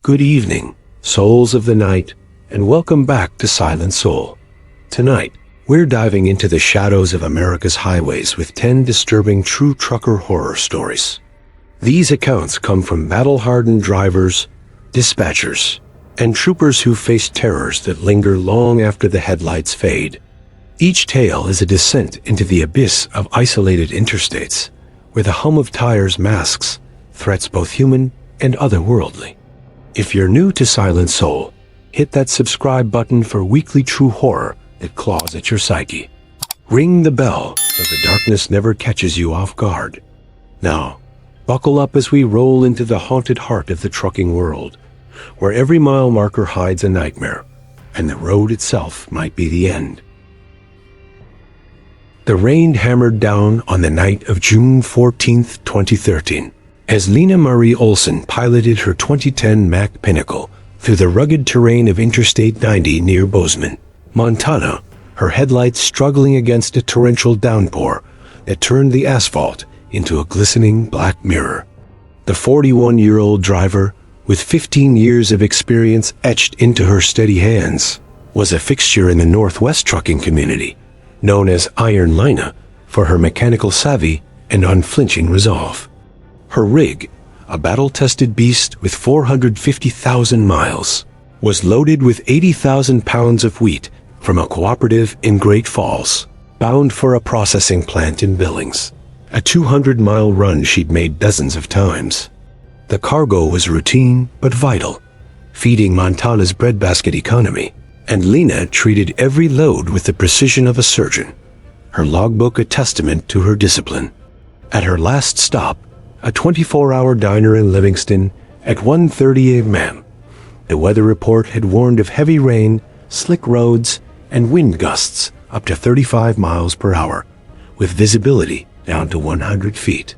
Good evening, souls of the night, and welcome back to Silent Soul. Tonight, we're diving into the shadows of America's highways with 10 disturbing true trucker horror stories. These accounts come from battle-hardened drivers, dispatchers, and troopers who face terrors that linger long after the headlights fade. Each tale is a descent into the abyss of isolated interstates, where the hum of tires masks threats both human and otherworldly. If you're new to Silent Soul, hit that subscribe button for weekly true horror that claws at your psyche. Ring the bell so the darkness never catches you off guard. Now, buckle up as we roll into the haunted heart of the trucking world, where every mile marker hides a nightmare, and the road itself might be the end. The rain hammered down on the night of June 14, 2013, as Lena Marie Olson piloted her 2010 Mack Pinnacle through the rugged terrain of Interstate 90 near Bozeman, Montana, her headlights struggling against a torrential downpour that turned the asphalt into a glistening black mirror. The 41-year-old driver, with 15 years of experience etched into her steady hands, was a fixture in the Northwest trucking community, known as Iron Lina for her mechanical savvy and unflinching resolve. Her rig, a battle-tested beast with 450,000 miles, was loaded with 80,000 pounds of wheat from a cooperative in Great Falls, bound for a processing plant in Billings, a 200-mile run she'd made dozens of times. The cargo was routine but vital, feeding Montana's breadbasket economy, and Lena treated every load with the precision of a surgeon, her logbook a testament to her discipline. At her last stop, a 24-hour diner in Livingston, at 1:30 a.m., the weather report had warned of heavy rain, slick roads, and wind gusts up to 35 miles per hour, with visibility down to 100 feet.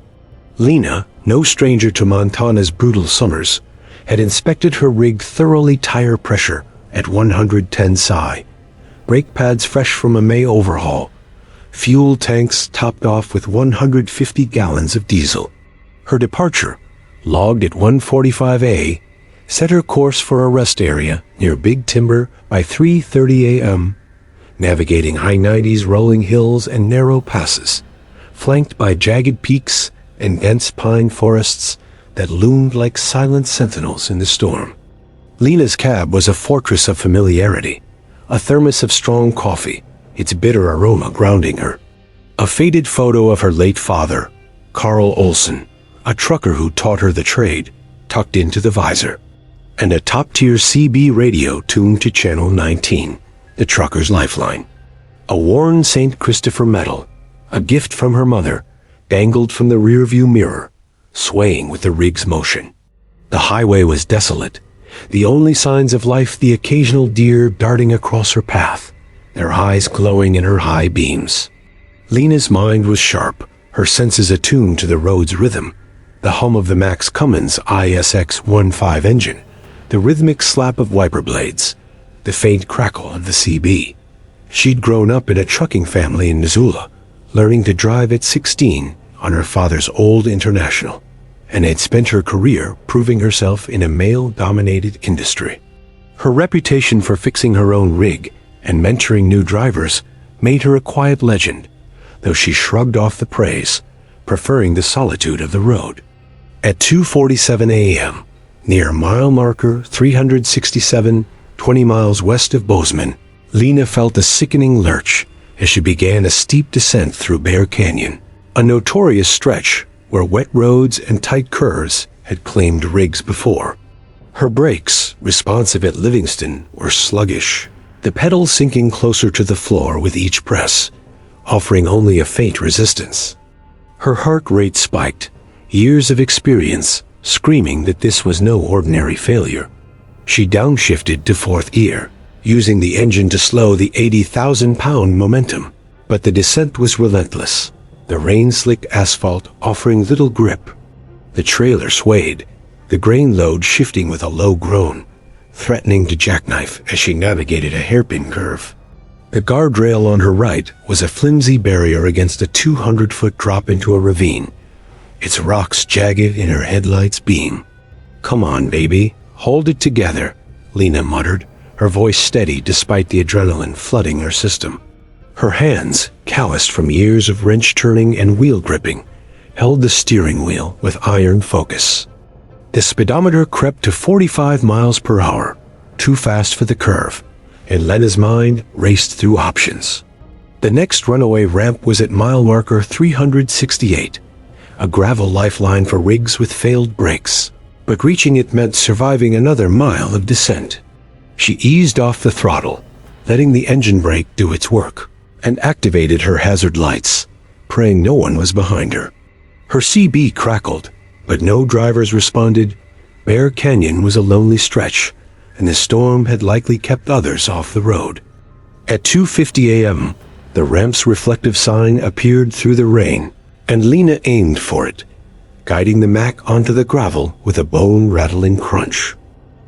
Lena, no stranger to Montana's brutal summers, had inspected her rig thoroughly, tire pressure at 110 psi, brake pads fresh from a May overhaul, fuel tanks topped off with 150 gallons of diesel. Her departure, logged at 1:45 a.m., set her course for a rest area near Big Timber by 3:30 a.m., navigating I-90's rolling hills and narrow passes, flanked by jagged peaks and dense pine forests that loomed like silent sentinels in the storm. Lena's cab was a fortress of familiarity, a thermos of strong coffee, its bitter aroma grounding her. A faded photo of her late father, Carl Olson, a trucker who taught her the trade, tucked into the visor, and a top-tier CB radio tuned to Channel 19, the trucker's lifeline. A worn St. Christopher medal, a gift from her mother, dangled from the rearview mirror, swaying with the rig's motion. The highway was desolate, the only signs of life the occasional deer darting across her path, their eyes glowing in her high beams. Lena's mind was sharp, her senses attuned to the road's rhythm, the hum of the Max Cummins ISX-15 engine, the rhythmic slap of wiper blades, the faint crackle of the CB. She'd grown up in a trucking family in Missoula, learning to drive at 16 on her father's old International, and had spent her career proving herself in a male-dominated industry. Her reputation for fixing her own rig and mentoring new drivers made her a quiet legend, though she shrugged off the praise, preferring the solitude of the road. At 2:47 a.m., near mile marker 367, 20 miles west of Bozeman, Lena felt a sickening lurch as she began a steep descent through Bear Canyon, a notorious stretch where wet roads and tight curves had claimed rigs before. Her brakes, responsive at Livingston, were sluggish, the pedals sinking closer to the floor with each press, offering only a faint resistance. Her heart rate spiked, years of experience screaming that this was no ordinary failure. She downshifted to fourth gear, using the engine to slow the 80,000-pound momentum, but the descent was relentless, the rain-slick asphalt offering little grip. The trailer swayed, the grain load shifting with a low groan, threatening to jackknife as she navigated a hairpin curve. The guardrail on her right was a flimsy barrier against a 200-foot drop into a ravine, its rocks jagged in her headlight's beam. "Come on, baby, "Hold it together," Lena muttered, her voice steady despite the adrenaline flooding her system. Her hands, calloused from years of wrench turning and wheel gripping, held the steering wheel with iron focus. The speedometer crept to 45 miles per hour, too fast for the curve, and Lena's mind raced through options. The next runaway ramp was at mile marker 368, a gravel lifeline for rigs with failed brakes, but reaching it meant surviving another mile of descent. She eased off the throttle, letting the engine brake do its work, and activated her hazard lights, praying no one was behind her. Her CB crackled, but no drivers responded. Bear Canyon was a lonely stretch, and the storm had likely kept others off the road. At 2:50 a.m., the ramp's reflective sign appeared through the rain, and Lena aimed for it, guiding the Mack onto the gravel with a bone-rattling crunch.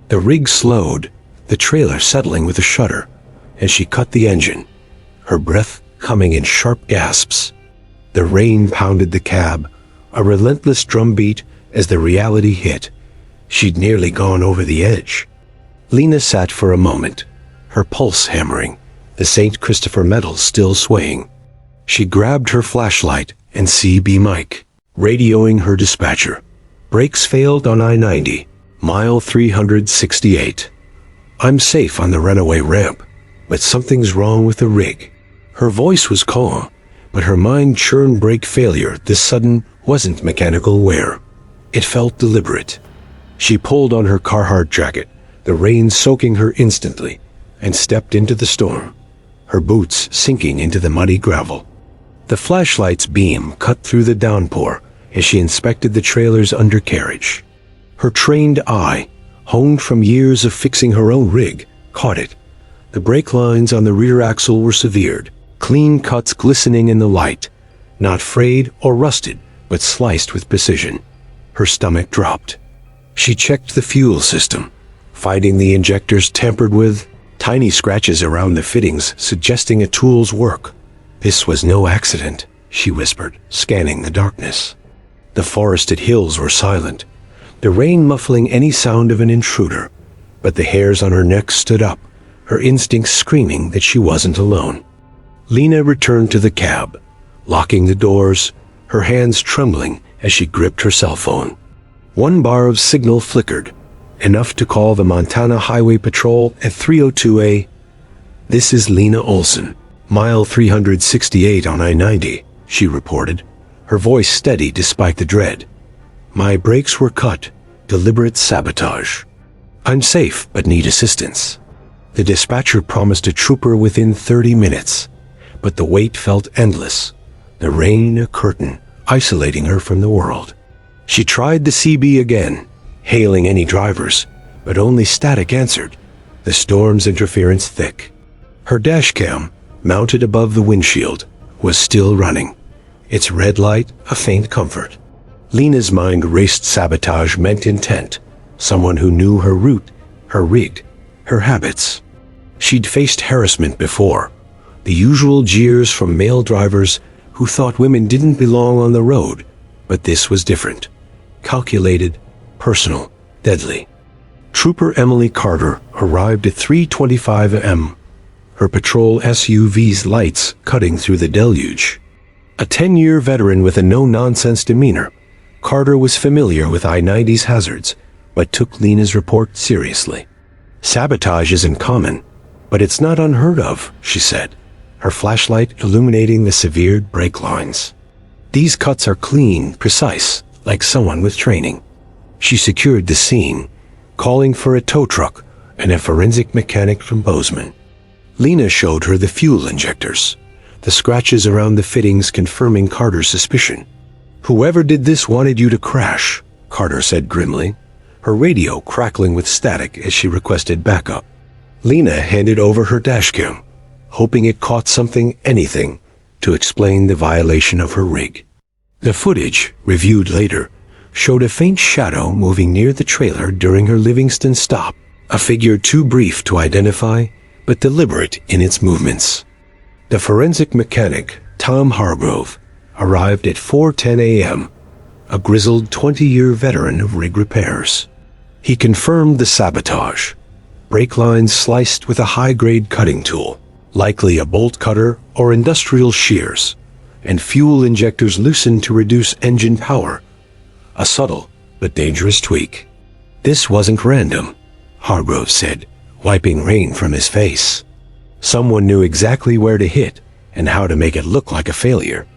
The rig slowed, the trailer settling with a shudder, as she cut the engine, her breath coming in sharp gasps. The rain pounded the cab, a relentless drumbeat as the reality hit. She'd nearly gone over the edge. Lena sat for a moment, her pulse hammering, the St. Christopher medal still swaying. She grabbed her flashlight and CB mic, radioing her dispatcher. Brakes failed on I-90, mile 368. "I'm safe on the runaway ramp, but something's wrong with the rig." Her voice was calm, but her mind churned brake failure. This sudden wasn't mechanical wear. It felt deliberate. She pulled on her Carhartt jacket, the rain soaking her instantly, and stepped into the storm, her boots sinking into the muddy gravel. The flashlight's beam cut through the downpour as she inspected the trailer's undercarriage. Her trained eye, honed from years of fixing her own rig, caught it. The brake lines on the rear axle were severed, clean cuts glistening in the light, not frayed or rusted, but sliced with precision. Her stomach dropped. She checked the fuel system, finding the injectors tampered with, tiny scratches around the fittings suggesting a tool's work. This was no accident, she whispered, scanning the darkness. The forested hills were silent, the rain muffling any sound of an intruder, but the hairs on her neck stood up, her instincts screaming that she wasn't alone. Lena returned to the cab, locking the doors, her hands trembling as she gripped her cell phone. One bar of signal flickered, enough to call the Montana Highway Patrol at 302A. "This is Lena Olson, mile 368 on I-90, she reported, her voice steady despite the dread. "My brakes were cut, deliberate sabotage. I'm safe but need assistance." The dispatcher promised a trooper within 30 minutes, but the wait felt endless, the rain a curtain, isolating her from the world. She tried the CB again, hailing any drivers, but only static answered, the storm's interference thick. Her dashcam, mounted above the windshield, was still running, its red light a faint comfort. Lena's mind raced. Sabotage meant intent, someone who knew her route, her rig, her habits. She'd faced harassment before, the usual jeers from male drivers who thought women didn't belong on the road, but this was different. Calculated, personal, deadly. Trooper Emily Carter arrived at 3:25 a.m., her patrol SUV's lights cutting through the deluge. A 10-year veteran with a no-nonsense demeanor, Carter was familiar with I-90's hazards, but took Lena's report seriously. "Sabotage isn't common, but it's not unheard of," she said, her flashlight illuminating the severed brake lines. "These cuts are clean, precise, like someone with training." She secured the scene, calling for a tow truck and a forensic mechanic from Bozeman. Lena showed her the fuel injectors, the scratches around the fittings confirming Carter's suspicion. "Whoever did this wanted you to crash," Carter said grimly, her radio crackling with static as she requested backup. Lena handed over her dashcam, hoping it caught something, anything, to explain the violation of her rig. The footage, reviewed later, showed a faint shadow moving near the trailer during her Livingston stop, a figure too brief to identify, but deliberate in its movements. The forensic mechanic, Tom Hargrove, arrived at 4:10 a.m., a grizzled 20-year veteran of rig repairs. He confirmed the sabotage. Brake lines sliced with a high-grade cutting tool, likely a bolt cutter or industrial shears, and fuel injectors loosened to reduce engine power. A subtle but dangerous tweak. This wasn't random, Hargrove said, wiping rain from his face. Someone knew exactly where to hit and how to make it look like a failure.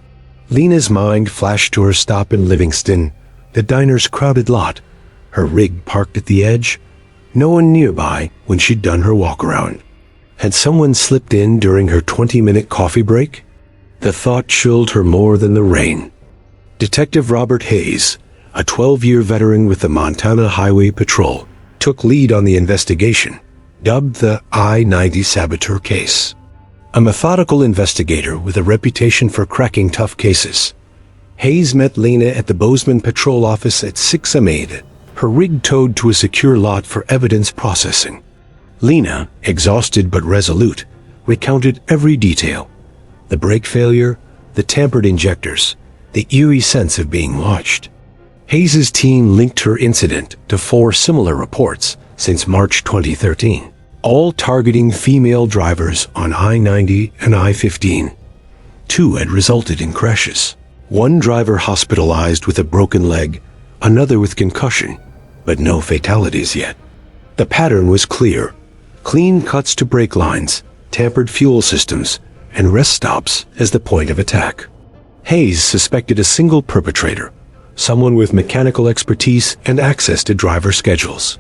Lena's mind flashed to her stop in Livingston, the diner's crowded lot, her rig parked at the edge, no one nearby when she'd done her walk-around. Had someone slipped in during her 20-minute coffee break? The thought chilled her more than the rain. Detective Robert Hayes, a 12-year veteran with the Montana Highway Patrol, took lead on the investigation, dubbed the I-90 saboteur case. A methodical investigator with a reputation for cracking tough cases, Hayes met Lena at the Bozeman Patrol office at 6 a.m., her rig towed to a secure lot for evidence processing. Lena, exhausted but resolute, recounted every detail. The brake failure, the tampered injectors, the eerie sense of being watched. Hayes' team linked her incident to 4 similar reports since March 2013, all targeting female drivers on I-90 and I-15. 2 had resulted in crashes. 1 driver hospitalized with a broken leg, another with concussion, but no fatalities yet. The pattern was clear. Clean cuts to brake lines, tampered fuel systems, and rest stops as the point of attack. Hayes suspected a single perpetrator, someone with mechanical expertise and access to driver schedules.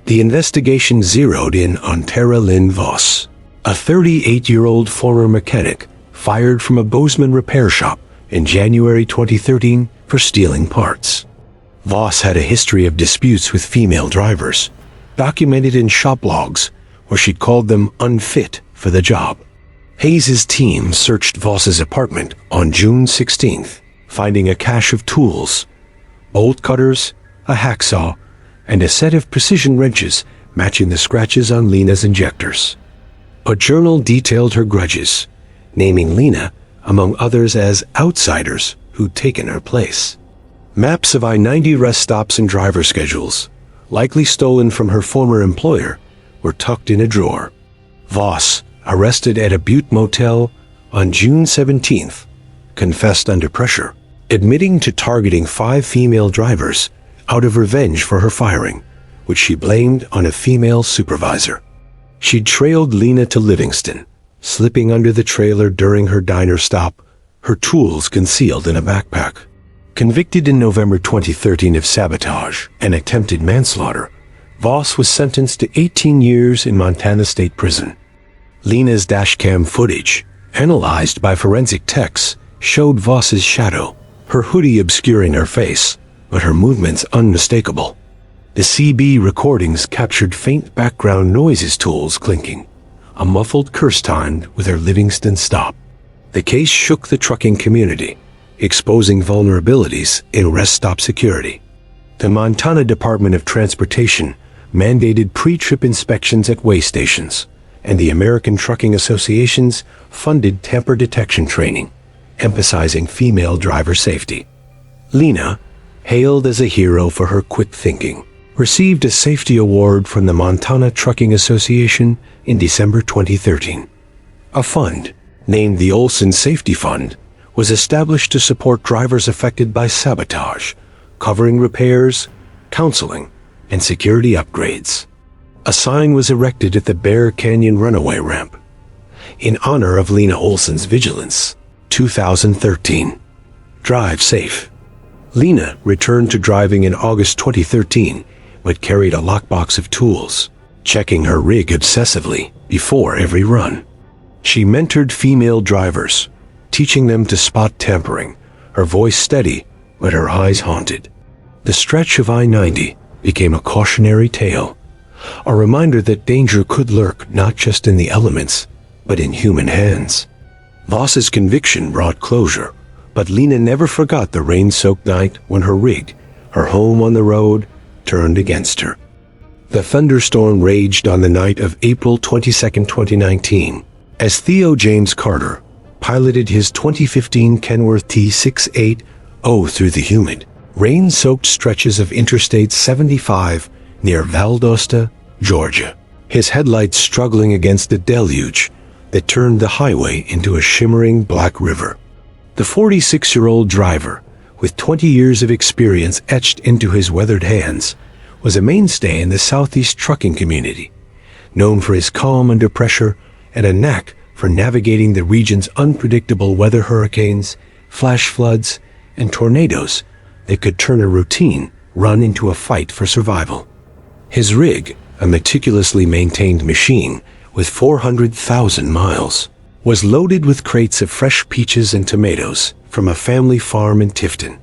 The investigation zeroed in on Tara Lynn Voss, a 38-year-old former mechanic fired from a Bozeman repair shop in January 2013 for stealing parts. Voss had a history of disputes with female drivers, documented in shop logs where she called them unfit for the job. Hayes' team searched Voss's apartment on June 16th, finding a cache of tools, bolt cutters, a hacksaw, and a set of precision wrenches matching the scratches on Lena's injectors. A journal detailed her grudges, naming Lena, among others, as outsiders who'd taken her place. Maps of I-90 rest stops and driver schedules, likely stolen from her former employer, were tucked in a drawer. Voss, arrested at a Butte motel on June 17th, confessed under pressure, admitting to targeting 5 female drivers out of revenge for her firing, which she blamed on a female supervisor. She'd trailed Lena to Livingston, slipping under the trailer during her diner stop, her tools concealed in a backpack. Convicted in November 2013 of sabotage and attempted manslaughter, Voss was sentenced to 18 years in Montana State Prison. Lena's dashcam footage, analyzed by forensic techs, showed Voss's shadow, her hoodie obscuring her face, but her movements unmistakable. The CB recordings captured faint background noises, tools clinking, a muffled curse timed with her Livingston stop. The case shook the trucking community, exposing vulnerabilities in rest stop security. The Montana Department of Transportation mandated pre-trip inspections at way stations, and the American Trucking Associations funded tamper detection training, emphasizing female driver safety. Lena, hailed as a hero for her quick thinking, received a safety award from the Montana Trucking Association in December 2013. A fund, named the Olson Safety Fund, was established to support drivers affected by sabotage, covering repairs, counseling, and security upgrades. A sign was erected at the Bear Canyon runaway ramp in honor of Lena Olson's vigilance. 2013. Drive safe. Lena returned to driving in August 2013, but carried a lockbox of tools, checking her rig obsessively before every run. She mentored female drivers, teaching them to spot tampering, her voice steady but her eyes haunted. The stretch of I-90 became a cautionary tale, a reminder that danger could lurk not just in the elements, but in human hands. Voss's conviction brought closure, but Lena never forgot the rain-soaked night when her rig, her home on the road, turned against her. The thunderstorm raged on the night of April 22, 2019, as Theo James Carter piloted his 2015 Kenworth T680 through the humid, rain-soaked stretches of Interstate 75 near Valdosta, Georgia, his headlights struggling against the deluge that turned the highway into a shimmering black river. The 46-year-old driver, with 20 years of experience etched into his weathered hands, was a mainstay in the Southeast trucking community, known for his calm under pressure and a knack for navigating the region's unpredictable weather, hurricanes, flash floods, and tornadoes that could turn a routine run into a fight for survival. His rig, a meticulously maintained machine with 400,000 miles, was loaded with crates of fresh peaches and tomatoes from a family farm in Tifton,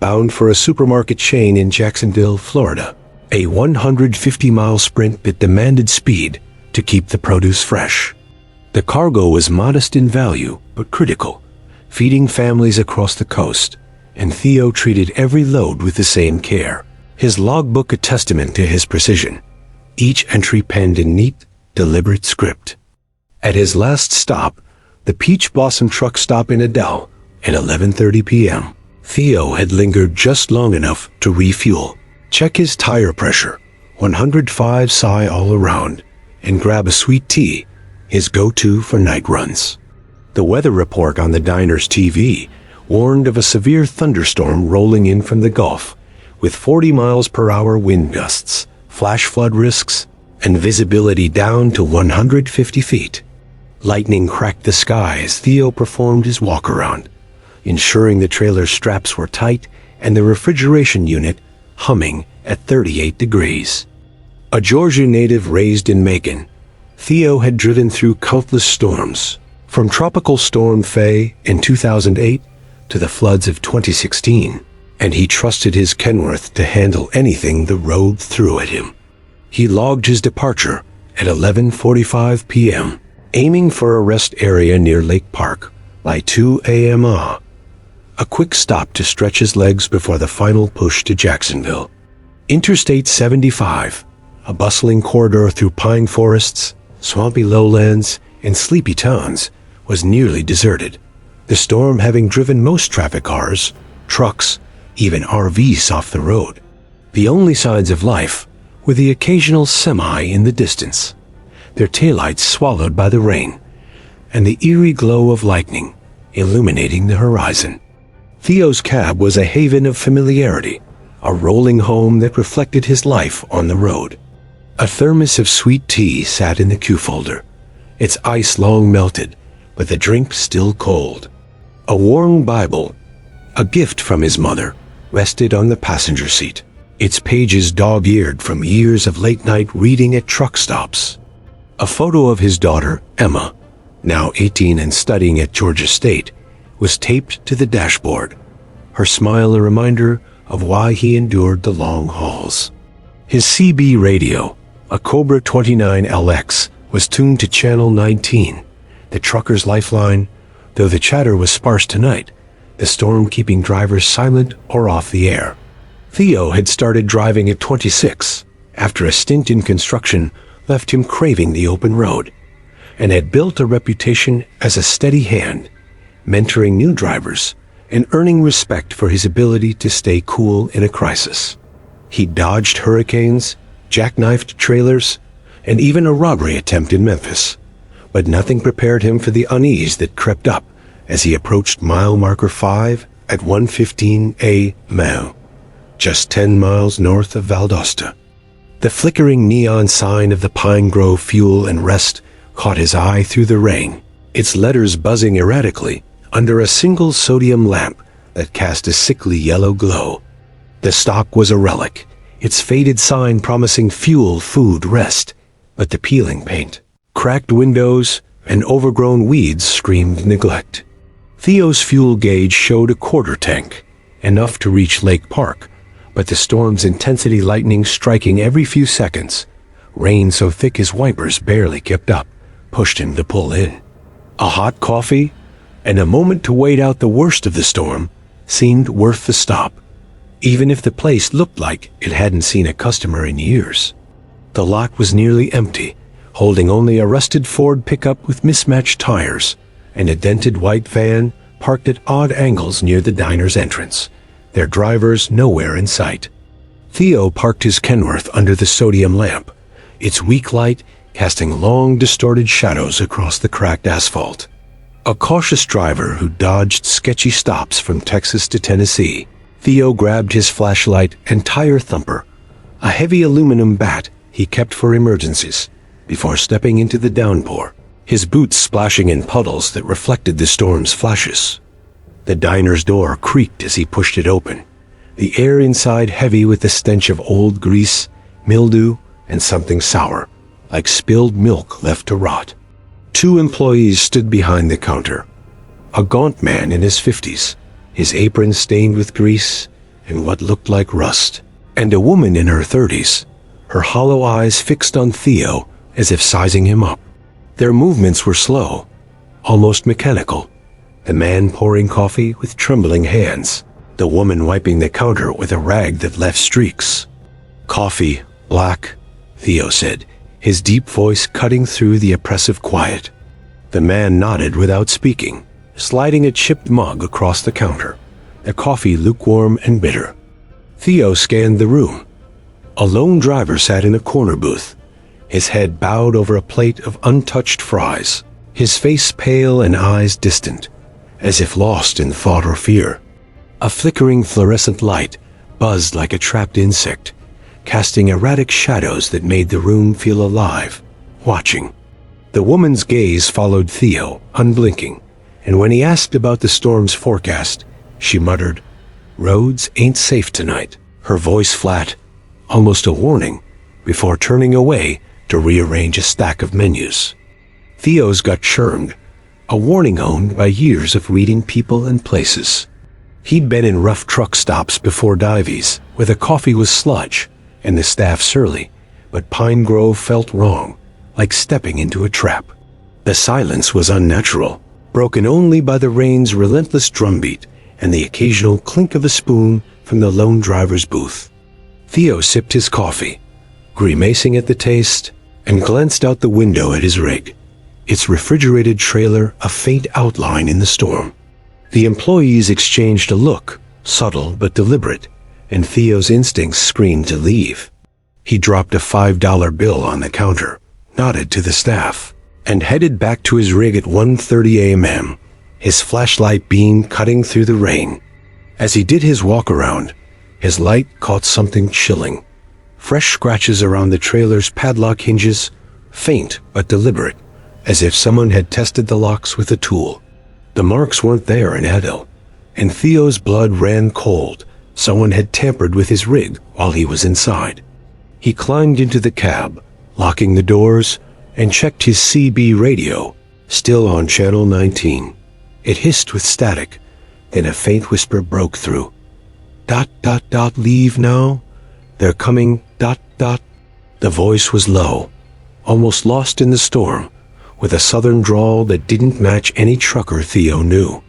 bound for a supermarket chain in Jacksonville, Florida, a 150-mile sprint that demanded speed to keep the produce fresh. The cargo was modest in value, but critical, feeding families across the coast, and Theo treated every load with the same care, his logbook a testament to his precision, each entry penned in neat, deliberate script. At his last stop, the Peach Blossom truck stop in Adel, at 11:30 p.m., Theo had lingered just long enough to refuel, check his tire pressure, 105 psi all around, and grab a sweet tea, his go-to for night runs. The weather report on the diner's TV warned of a severe thunderstorm rolling in from the Gulf, with 40 miles per hour wind gusts, flash flood risks, and visibility down to 150 feet. Lightning cracked the sky as Theo performed his walk-around, ensuring the trailer's straps were tight and the refrigeration unit humming at 38 degrees. A Georgia native raised in Macon, Theo had driven through countless storms, from Tropical Storm Faye in 2008 to the floods of 2016, and he trusted his Kenworth to handle anything the road threw at him. He logged his departure at 11:45 p.m., aiming for a rest area near Lake Park by 2 a.m. A quick stop to stretch his legs before the final push to Jacksonville. Interstate 75, a bustling corridor through pine forests, swampy lowlands, and sleepy towns, was nearly deserted, the storm having driven most traffic cars, trucks, even RVs off the road. The only signs of life were the occasional semi in the distance, their taillights swallowed by the rain, and the eerie glow of lightning illuminating the horizon. Theo's cab was a haven of familiarity, a rolling home that reflected his life on the road. A thermos of sweet tea sat in the Q-folder, its ice long melted, but the drink still cold. A worn Bible, a gift from his mother, rested on the passenger seat, its pages dog-eared from years of late-night reading at truck stops. A photo of his daughter, Emma, now 18 and studying at Georgia State, was taped to the dashboard, her smile a reminder of why he endured the long hauls. His CB radio, a Cobra 29LX, was tuned to Channel 19, the trucker's lifeline, though the chatter was sparse tonight, the storm keeping drivers silent or off the air. Theo had started driving at 26, after a stint in construction left him craving the open road, and had built a reputation as a steady hand, mentoring new drivers and earning respect for his ability to stay cool in a crisis. He dodged hurricanes, jackknifed trailers, and even a robbery attempt in Memphis, but nothing prepared him for the unease that crept up as he approached mile marker 5 at 1:15 a.m., just 10 miles north of Valdosta. The flickering neon sign of the Pine Grove Fuel and Rest caught his eye through the rain, its letters buzzing erratically under a single sodium lamp that cast a sickly yellow glow. The stock was a relic, its faded sign promising fuel, food, rest, but the peeling paint, cracked windows, and overgrown weeds screamed neglect. Theo's fuel gauge showed a quarter tank, enough to reach Lake Park, but the storm's intensity, lightning striking every few seconds, rain so thick his wipers barely kept up, pushed him to pull in. A hot coffee and a moment to wait out the worst of the storm seemed worth the stop, even if the place looked like it hadn't seen a customer in years. The lot was nearly empty, holding only a rusted Ford pickup with mismatched tires and a dented white van parked at odd angles near the diner's entrance, their drivers nowhere in sight. Theo parked his Kenworth under the sodium lamp, its weak light casting long, distorted shadows across the cracked asphalt. A cautious driver who dodged sketchy stops from Texas to Tennessee, Theo grabbed his flashlight and tire thumper, a heavy aluminum bat he kept for emergencies, before stepping into the downpour, his boots splashing in puddles that reflected the storm's flashes. The diner's door creaked as he pushed it open, the air inside heavy with the stench of old grease, mildew, and something sour, like spilled milk left to rot. 2 employees stood behind the counter. A gaunt man in his 50s, his apron stained with grease and what looked like rust, and a woman in her 30s, her hollow eyes fixed on Theo as if sizing him up. Their movements were slow, almost mechanical, the man pouring coffee with trembling hands, the woman wiping the counter with a rag that left streaks. "Coffee, black," Theo said, his deep voice cutting through the oppressive quiet. The man nodded without speaking, sliding a chipped mug across the counter, the coffee lukewarm and bitter. Theo scanned the room. A lone driver sat in a corner booth, his head bowed over a plate of untouched fries, his face pale and eyes distant, as if lost in thought or fear. A flickering fluorescent light buzzed like a trapped insect, casting erratic shadows that made the room feel alive, watching. The woman's gaze followed Theo, unblinking, and when he asked about the storm's forecast, she muttered, "Roads ain't safe tonight," her voice flat, almost a warning, before turning away to rearrange a stack of menus. Theo's gut churned, a warning honed by years of reading people and places. He'd been in rough truck stops before Dives, where the coffee was sludge and the staff surly, but Pine Grove felt wrong, like stepping into a trap. The silence was unnatural, broken only by the rain's relentless drumbeat and the occasional clink of a spoon from the lone driver's booth. Theo sipped his coffee, grimacing at the taste, and glanced out the window at his rig, its refrigerated trailer a faint outline in the storm. The employees exchanged a look, subtle but deliberate, and Theo's instincts screamed to leave. He dropped a $5 bill on the counter, nodded to the staff, and headed back to his rig at 1:30 a.m., his flashlight beam cutting through the rain. As he did his walk-around, his light caught something chilling. Fresh scratches around the trailer's padlock hinges, faint but deliberate, as if someone had tested the locks with a tool. The marks weren't there in Adel, and Theo's blood ran cold. Someone had tampered with his rig while he was inside. He climbed into the cab, locking the doors, and checked his CB radio, still on channel 19. It hissed with static, then a faint whisper broke through. Leave now? They're coming, The voice was low, almost lost in the storm, with a southern drawl that didn't match any trucker Theo knew.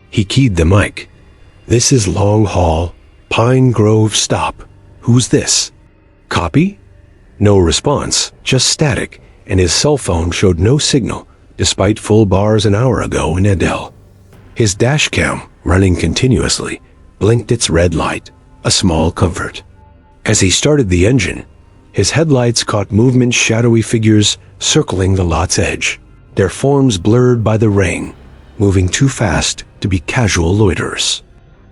He keyed the mic. "This is Long Haul, Pine Grove stop. Who's this?" "Copy?" No response, just static, and his cell phone showed no signal, despite full bars an hour ago in Adel. His dash cam, running continuously, blinked its red light, a small comfort. As he started the engine, his headlights caught movement shadowy figures circling the lot's edge, their forms blurred by the rain, moving too fast to be casual loiterers.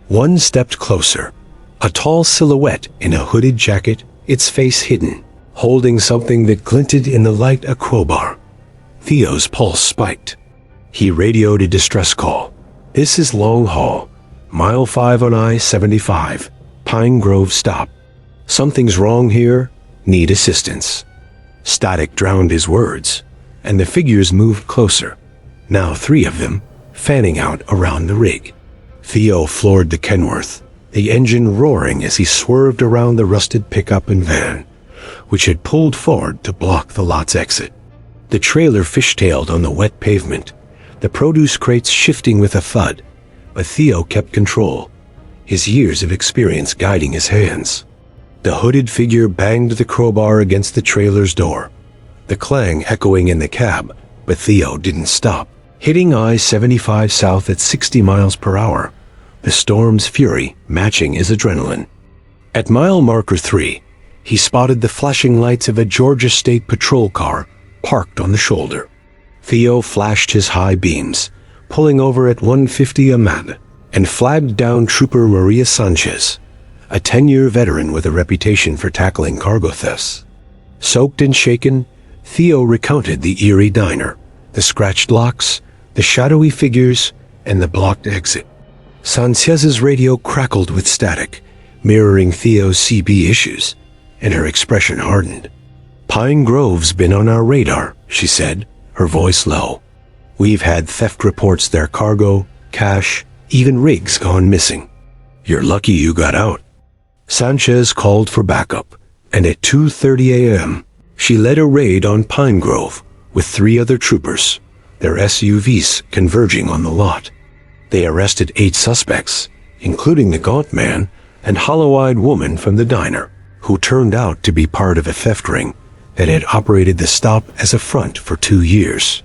One stepped closer, a tall silhouette in a hooded jacket, its face hidden, holding something that glinted in the light, a crowbar. Theo's pulse spiked. He radioed a distress call. "This is Long Haul, mile 5 on I-75, Pine Grove stop. Something's wrong here, need assistance." Static drowned his words, and the figures moved closer, now 3 of them, fanning out around the rig. Theo floored the Kenworth, the engine roaring as he swerved around the rusted pickup and van, which had pulled forward to block the lot's exit. The trailer fishtailed on the wet pavement, the produce crates shifting with a thud, but Theo kept control, his years of experience guiding his hands. The hooded figure banged the crowbar against the trailer's door, the clang echoing in the cab, but Theo didn't stop. Hitting I-75 south at 60 miles per hour, the storm's fury matching his adrenaline. At mile marker 3, he spotted the flashing lights of a Georgia State Patrol car parked on the shoulder. Theo flashed his high beams, pulling over at 150 Amada, and flagged down Trooper Maria Sanchez, a 10-year veteran with a reputation for tackling cargo thefts. Soaked and shaken, Theo recounted the eerie diner, the scratched locks, the shadowy figures, and the blocked exit. Sanchez's radio crackled with static, mirroring Theo's CB issues, and her expression hardened. "Pine Grove's been on our radar," she said, her voice low. "We've had theft reports their cargo, cash, even rigs gone missing. You're lucky you got out." Sanchez called for backup, and at 2:30 a.m., she led a raid on Pine Grove with 3 other troopers, their SUVs converging on the lot. They arrested 8 suspects, including the gaunt man and hollow-eyed woman from the diner, who turned out to be part of a theft ring that had operated the stop as a front for 2 years.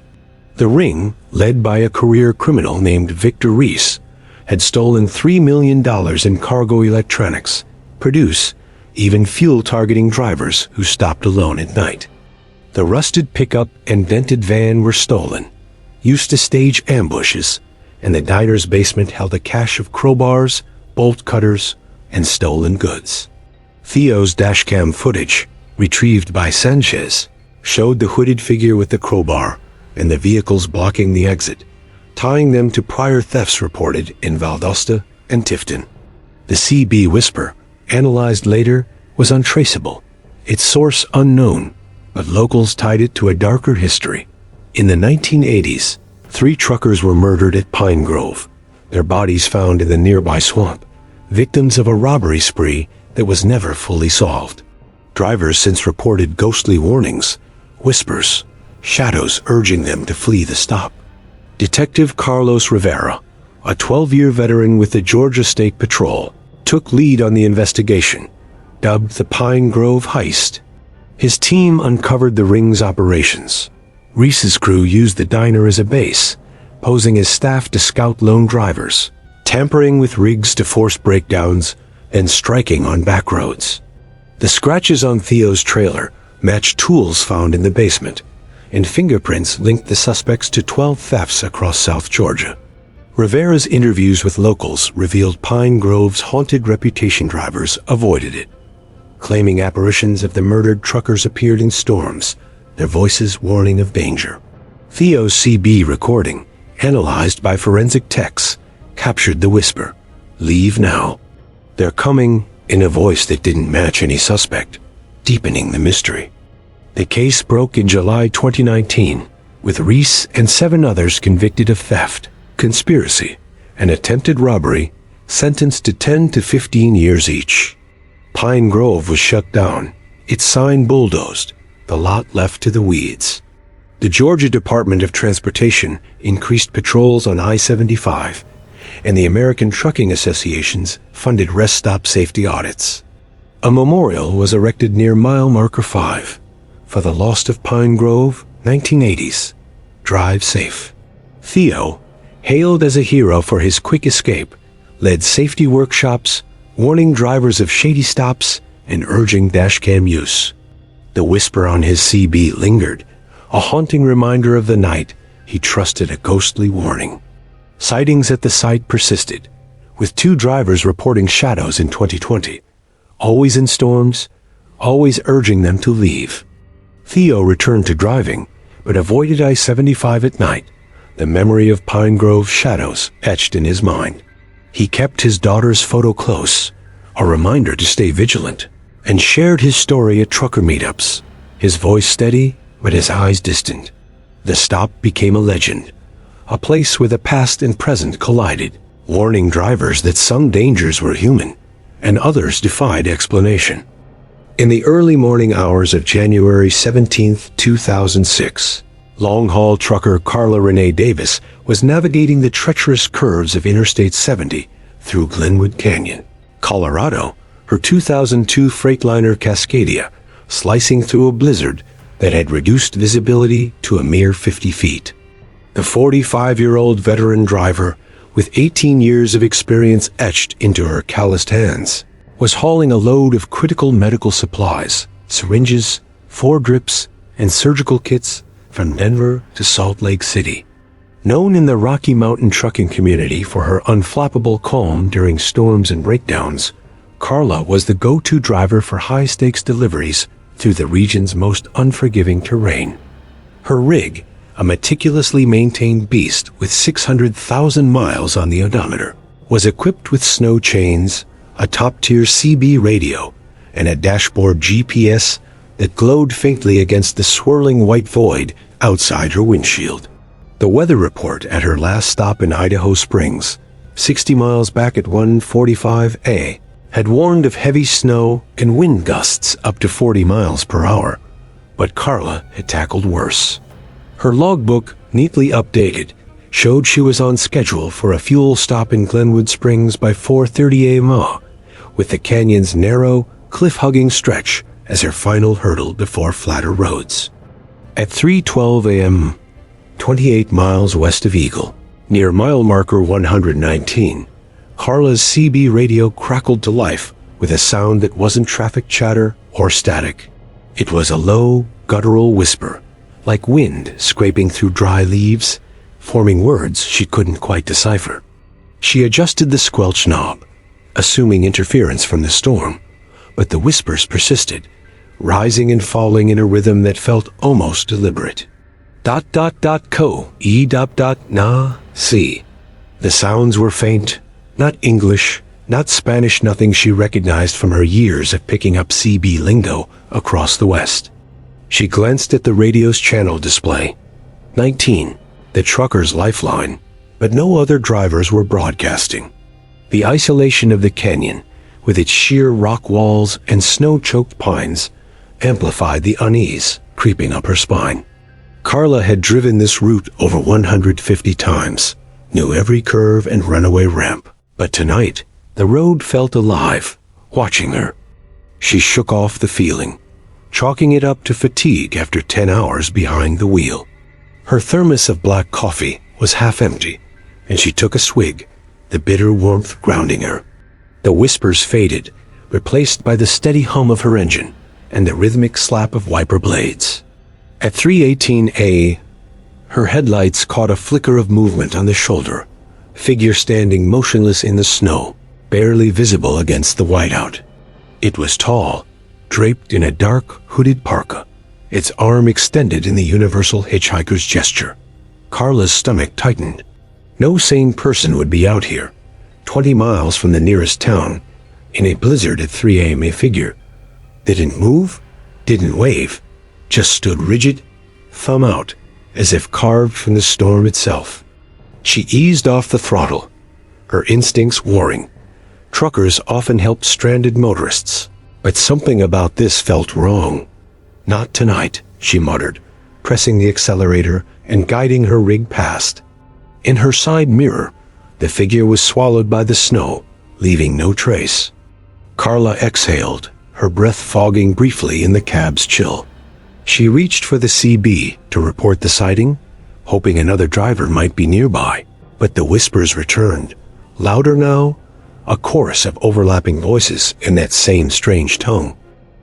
The ring, led by a career criminal named Victor Reese, had stolen $3 million in cargo electronics, produce, even fuel-targeting drivers who stopped alone at night. The rusted pickup and dented van were stolen, used to stage ambushes, and the diner's basement held a cache of crowbars, bolt cutters, and stolen goods. Theo's dashcam footage, retrieved by Sanchez, showed the hooded figure with the crowbar and the vehicles blocking the exit, tying them to prior thefts reported in Valdosta and Tifton. The CB Whisper, analyzed later, was untraceable, its source unknown, but locals tied it to a darker history. In the 1980s, 3 truckers were murdered at Pine Grove, their bodies found in the nearby swamp, victims of a robbery spree that was never fully solved. Drivers since reported ghostly warnings, whispers, shadows urging them to flee the stop. Detective Carlos Rivera, a 12-year veteran with the Georgia State Patrol, took lead on the investigation, dubbed the Pine Grove Heist. His team uncovered the ring's operations. Reese's crew used the diner as a base, posing as staff to scout lone drivers, tampering with rigs to force breakdowns, and striking on back roads. The scratches on Theo's trailer matched tools found in the basement, and fingerprints linked the suspects to 12 thefts across South Georgia. Rivera's interviews with locals revealed Pine Grove's haunted reputation drivers avoided it, claiming apparitions of the murdered truckers appeared in storms, their voices warning of danger. Theo's CB recording, analyzed by forensic techs, captured the whisper, "Leave now." "They're coming," in a voice that didn't match any suspect, deepening the mystery. The case broke in July 2019, with Reese and 7 others convicted of theft, conspiracy, and attempted robbery, sentenced to 10 to 15 years each. Pine Grove was shut down, its sign bulldozed, the lot left to the weeds. The Georgia Department of Transportation increased patrols on I-75, and the American Trucking Associations funded rest stop safety audits. A memorial was erected near mile marker 5 for the lost of Pine Grove, 1980s. Drive safe. Theo, hailed as a hero for his quick escape, led safety workshops, warning drivers of shady stops and urging dashcam use. The whisper on his CB lingered, a haunting reminder of the night he trusted a ghostly warning. Sightings at the site persisted, with 2 drivers reporting shadows in 2020, always in storms, always urging them to leave. Theo returned to driving, but avoided I-75 at night, the memory of Pine Grove's shadows etched in his mind. He kept his daughter's photo close, a reminder to stay vigilant, and shared his story at trucker meetups, his voice steady but his eyes distant. The stop became a legend, a place where the past and present collided, warning drivers that some dangers were human and others defied explanation. In the early morning hours of January 17, 2006, long-haul trucker Carla Renee Davis was navigating the treacherous curves of Interstate 70 through Glenwood Canyon, Colorado, her 2002 Freightliner Cascadia slicing through a blizzard that had reduced visibility to a mere 50 feet. The 45-year-old veteran driver, with 18 years of experience etched into her calloused hands, was hauling a load of critical medical supplies, syringes, foredrips, and surgical kits from Denver to Salt Lake City. Known in the Rocky Mountain trucking community for her unflappable calm during storms and breakdowns, Carla was the go-to driver for high-stakes deliveries through the region's most unforgiving terrain. Her rig, a meticulously maintained beast with 600,000 miles on the odometer, was equipped with snow chains, a top-tier CB radio, and a dashboard GPS that glowed faintly against the swirling white void outside her windshield. The weather report at her last stop in Idaho Springs, 60 miles back at 1:45 a.m., had warned of heavy snow and wind gusts up to 40 miles per hour, but Carla had tackled worse. Her logbook, neatly updated, showed she was on schedule for a fuel stop in Glenwood Springs by 4:30 a.m., with the canyon's narrow, cliff-hugging stretch as her final hurdle before flatter roads. At 3:12 a.m., 28 miles west of Eagle, near mile marker 119, Carla's CB radio crackled to life with a sound that wasn't traffic chatter or static. It was a low, guttural whisper, like wind scraping through dry leaves, forming words she couldn't quite decipher. She adjusted the squelch knob, assuming interference from the storm, but the whispers persisted, rising and falling in a rhythm that felt almost deliberate. ... co, e ... na, si. The sounds were faint, not English, not Spanish, nothing she recognized from her years of picking up CB lingo across the West. She glanced at the radio's channel display. 19, the trucker's lifeline, but no other drivers were broadcasting. The isolation of the canyon, with its sheer rock walls and snow-choked pines, amplified the unease creeping up her spine. Carla had driven this route over 150 times, knew every curve and runaway ramp. But tonight, the road felt alive, watching her. She shook off the feeling, chalking it up to fatigue after 10 hours behind the wheel. Her thermos of black coffee was half empty, and she took a swig, the bitter warmth grounding her. The whispers faded, replaced by the steady hum of her engine and the rhythmic slap of wiper blades. At 3:18 a.m., her headlights caught a flicker of movement on the shoulder, figure standing motionless in the snow, barely visible against the whiteout. It was tall, draped in a dark, hooded parka, its arm extended in the universal hitchhiker's gesture. Carla's stomach tightened. No sane person would be out here, 20 miles from the nearest town, in a blizzard at 3 a.m. A figure didn't move, didn't wave, just stood rigid, thumb out, as if carved from the storm itself. She eased off the throttle, her instincts warring. Truckers often helped stranded motorists, but something about this felt wrong. Not tonight, she muttered, pressing the accelerator and guiding her rig past. In her side mirror, the figure was swallowed by the snow, leaving no trace. Carla exhaled, her breath fogging briefly in the cab's chill. She reached for the CB to report the sighting, hoping another driver might be nearby, but the whispers returned, louder now, a chorus of overlapping voices in that same strange tongue. ...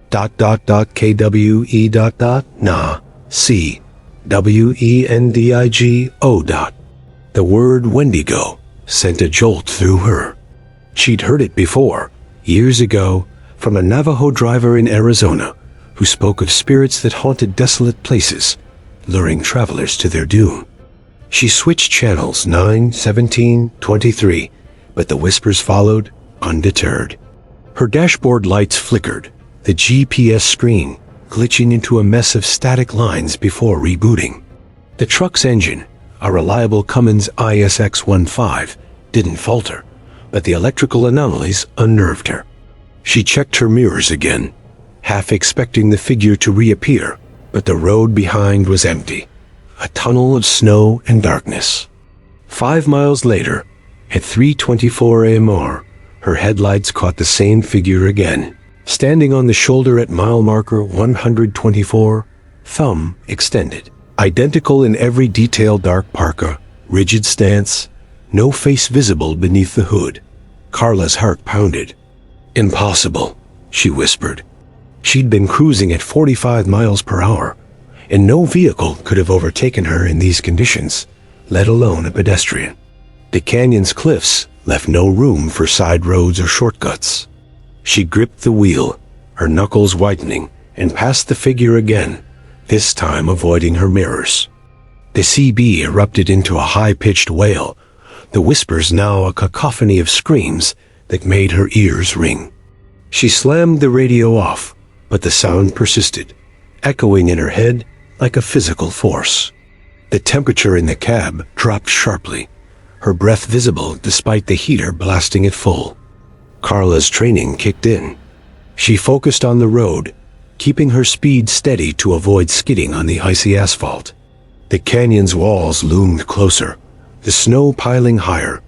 KWE ... na, si, WENDIGO ... The word Wendigo sent a jolt through her. She'd heard it before, years ago, from a Navajo driver in Arizona who spoke of spirits that haunted desolate places, luring travelers to their doom. She switched channels 9, 17, 23, but the whispers followed, undeterred. Her dashboard lights flickered, the GPS screen glitching into a mess of static lines before rebooting. The truck's engine, a reliable Cummins ISX-15, didn't falter, but the electrical anomalies unnerved her. She checked her mirrors again, half expecting the figure to reappear, but the road behind was empty, a tunnel of snow and darkness. 5 miles later, at 3:24 a.m., her headlights caught the same figure again, standing on the shoulder at mile marker 124, thumb extended. Identical in every detail, dark parka, rigid stance, no face visible beneath the hood. Carla's heart pounded. Impossible, she whispered. She'd been cruising at 45 miles per hour, and no vehicle could have overtaken her in these conditions, let alone a pedestrian. The canyon's cliffs left no room for side roads or shortcuts. She gripped the wheel, her knuckles whitening, and passed the figure again, this time avoiding her mirrors. The CB erupted into a high-pitched wail, the whispers now a cacophony of screams that made her ears ring. She slammed the radio off, but the sound persisted, echoing in her head like a physical force. The temperature in the cab dropped sharply, her breath visible despite the heater blasting it full. Carla's training kicked in. She focused on the road, keeping her speed steady to avoid skidding on the icy asphalt. The canyon's walls loomed closer, the snow piling higher,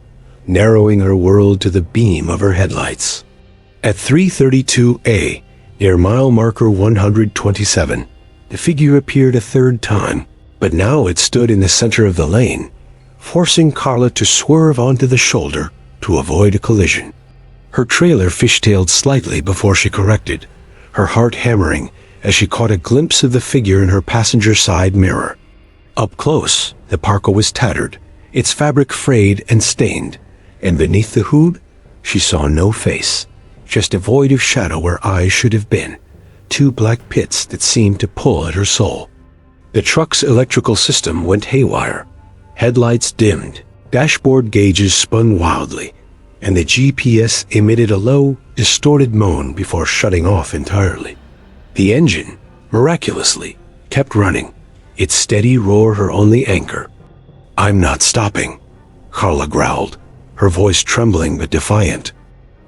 narrowing her world to the beam of her headlights. At 3:32 A, near mile marker 127, the figure appeared a third time, but now it stood in the center of the lane, forcing Carla to swerve onto the shoulder to avoid a collision. Her trailer fishtailed slightly before she corrected, her heart hammering as she caught a glimpse of the figure in her passenger side mirror. Up close, the parka was tattered, its fabric frayed and stained, and beneath the hood, she saw no face, just a void of shadow where eyes should have been, two black pits that seemed to pull at her soul. The truck's electrical system went haywire. Headlights dimmed, dashboard gauges spun wildly, and the GPS emitted a low, distorted moan before shutting off entirely. The engine, miraculously, kept running, its steady roar her only anchor. "I'm not stopping," Carla growled, her voice trembling but defiant.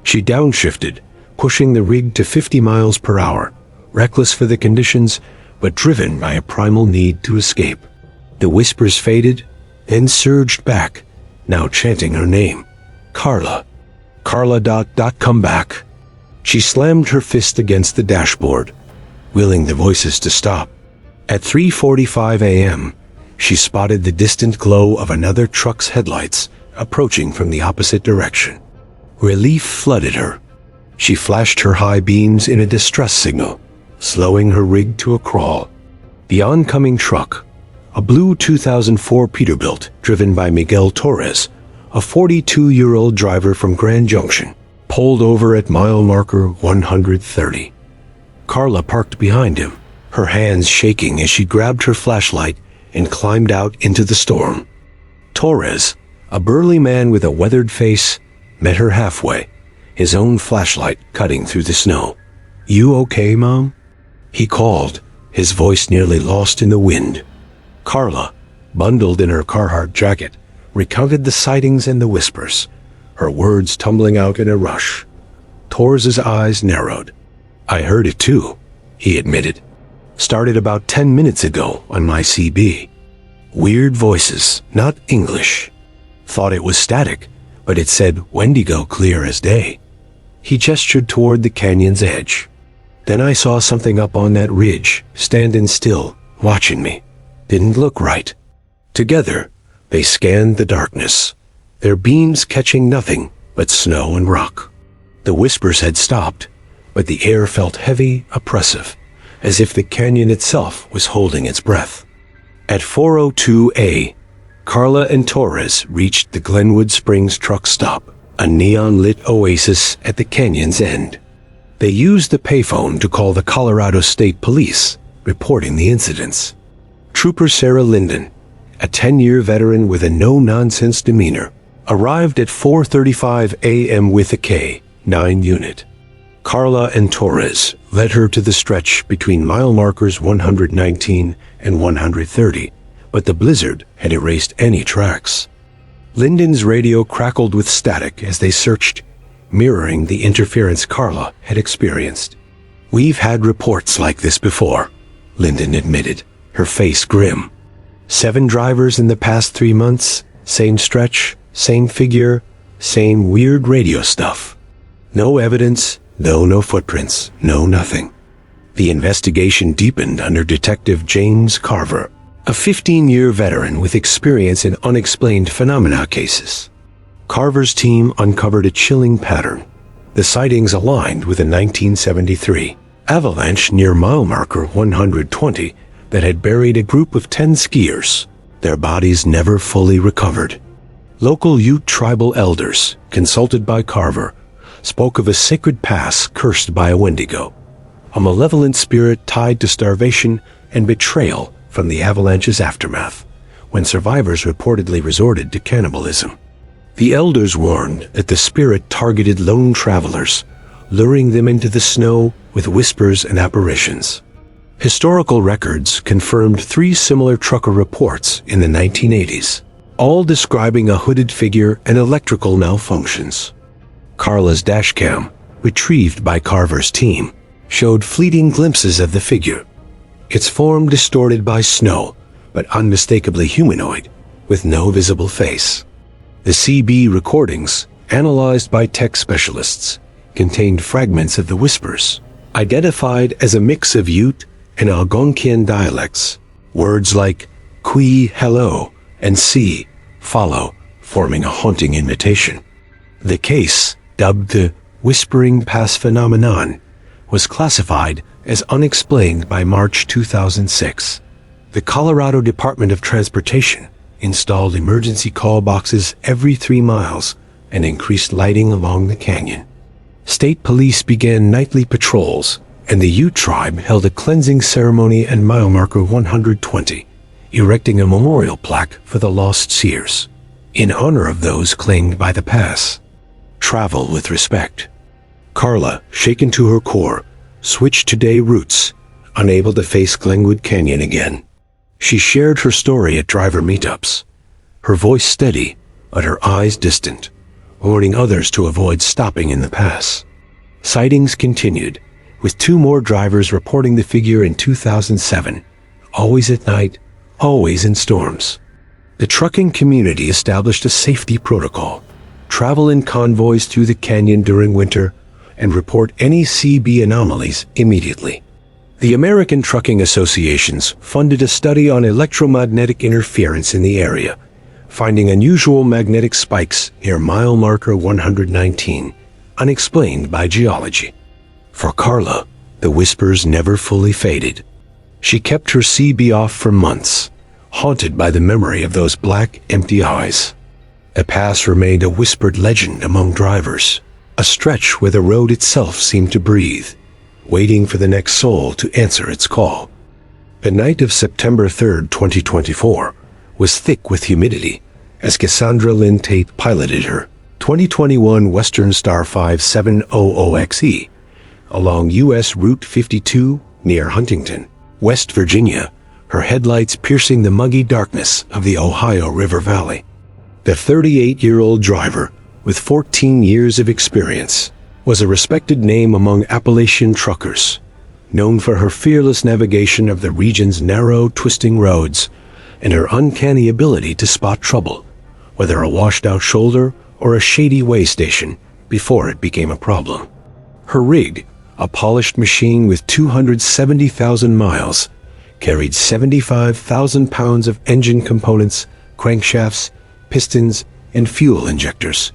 She downshifted, pushing the rig to 50 miles per hour, reckless for the conditions, but driven by a primal need to escape. The whispers faded, then surged back, now chanting her name. Carla. Carla. Come back. She slammed her fist against the dashboard, willing the voices to stop. At 3:45 a.m., she spotted the distant glow of another truck's headlights approaching from the opposite direction. Relief flooded her. She flashed her high beams in a distress signal, slowing her rig to a crawl. The oncoming truck, a blue 2004 Peterbilt driven by Miguel Torres, a 42-year-old driver from Grand Junction, pulled over at mile marker 130. Carla parked behind him, her hands shaking as she grabbed her flashlight and climbed out into the storm. Torres, a burly man with a weathered face, met her halfway, his own flashlight cutting through the snow. "You okay, Mom?" he called, his voice nearly lost in the wind. Carla, bundled in her Carhartt jacket, recounted the sightings and the whispers, her words tumbling out in a rush. Torres's eyes narrowed. "I heard it too," he admitted. "Started about 10 minutes ago on my CB. Weird voices, not English. Thought it was static, but it said Wendigo clear as day." He gestured toward the canyon's edge. "Then I saw something up on that ridge, standing still, watching me. Didn't look right." Together, they scanned the darkness, their beams catching nothing but snow and rock. The whispers had stopped, but the air felt heavy, oppressive, as if the canyon itself was holding its breath. At 4:02 A, Carla and Torres reached the Glenwood Springs truck stop, a neon-lit oasis at the canyon's end. They used the payphone to call the Colorado State Police, reporting the incidents. Trooper Sarah Linden, a 10-year veteran with a no-nonsense demeanor, arrived at 4:35 a.m. with a K-9 unit. Carla and Torres led her to the stretch between mile markers 119 and 130, but the blizzard had erased any tracks. Linden's radio crackled with static as they searched, mirroring the interference Carla had experienced. "We've had reports like this before," Linden admitted, her face grim. 7 drivers in the past 3 months, same stretch, same figure, same weird radio stuff. No evidence, no footprints, no nothing. The investigation deepened under Detective James Carver, a 15-year veteran with experience in unexplained phenomena cases. Carver's team uncovered a chilling pattern. The sightings aligned with a 1973 avalanche near mile marker 120 that had buried a group of 10 skiers. Their bodies never fully recovered. Local Ute tribal elders, consulted by Carver, spoke of a sacred pass cursed by a Wendigo, a malevolent spirit tied to starvation and betrayal from the avalanche's aftermath, when survivors reportedly resorted to cannibalism. The elders warned that the spirit targeted lone travelers, luring them into the snow with whispers and apparitions. Historical records confirmed 3 similar trucker reports in the 1980s, all describing a hooded figure and electrical malfunctions. Carla's dashcam, retrieved by Carver's team, showed fleeting glimpses of the figure, its form distorted by snow, but unmistakably humanoid, with no visible face. The CB recordings, analyzed by tech specialists, contained fragments of the whispers, identified as a mix of Ute and Algonquian dialects, words like "qui" hello and "si" follow, forming a haunting invitation. The case, dubbed the Whispering Pass phenomenon, was classified as unexplained by March 2006. The Colorado Department of Transportation installed emergency call boxes every 3 miles and increased lighting along the canyon. State police began nightly patrols, and the Ute tribe held a cleansing ceremony at mile marker 120, erecting a memorial plaque for the lost seers, in honor of those claimed by the pass. Travel with respect. Carla, shaken to her core, switched to day routes, unable to face Glenwood Canyon again. She shared her story at driver meetups, her voice steady, but her eyes distant, warning others to avoid stopping in the pass. Sightings continued, with 2 more drivers reporting the figure in 2007, always at night, always in storms. The trucking community established a safety protocol: travel in convoys through the canyon during winter, and report any CB anomalies immediately. The American Trucking Associations funded a study on electromagnetic interference in the area, finding unusual magnetic spikes near mile marker 119, unexplained by geology. For Carla, the whispers never fully faded. She kept her CB off for months, haunted by the memory of those black, empty eyes. The pass remained a whispered legend among drivers, a stretch where the road itself seemed to breathe, waiting for the next soul to answer its call. The night of September 3, 2024, was thick with humidity as Cassandra Lynn Tate piloted her 2021 Western Star 5700XE along U.S. Route 52 near Huntington, West Virginia, her headlights piercing the muggy darkness of the Ohio River Valley. The 38-year-old driver, with 14 years of experience, was a respected name among Appalachian truckers, known for her fearless navigation of the region's narrow, twisting roads and her uncanny ability to spot trouble, whether a washed-out shoulder or a shady way station, before it became a problem. Her rig, a polished machine with 270,000 miles, carried 75,000 pounds of engine components, crankshafts, pistons, and fuel injectors.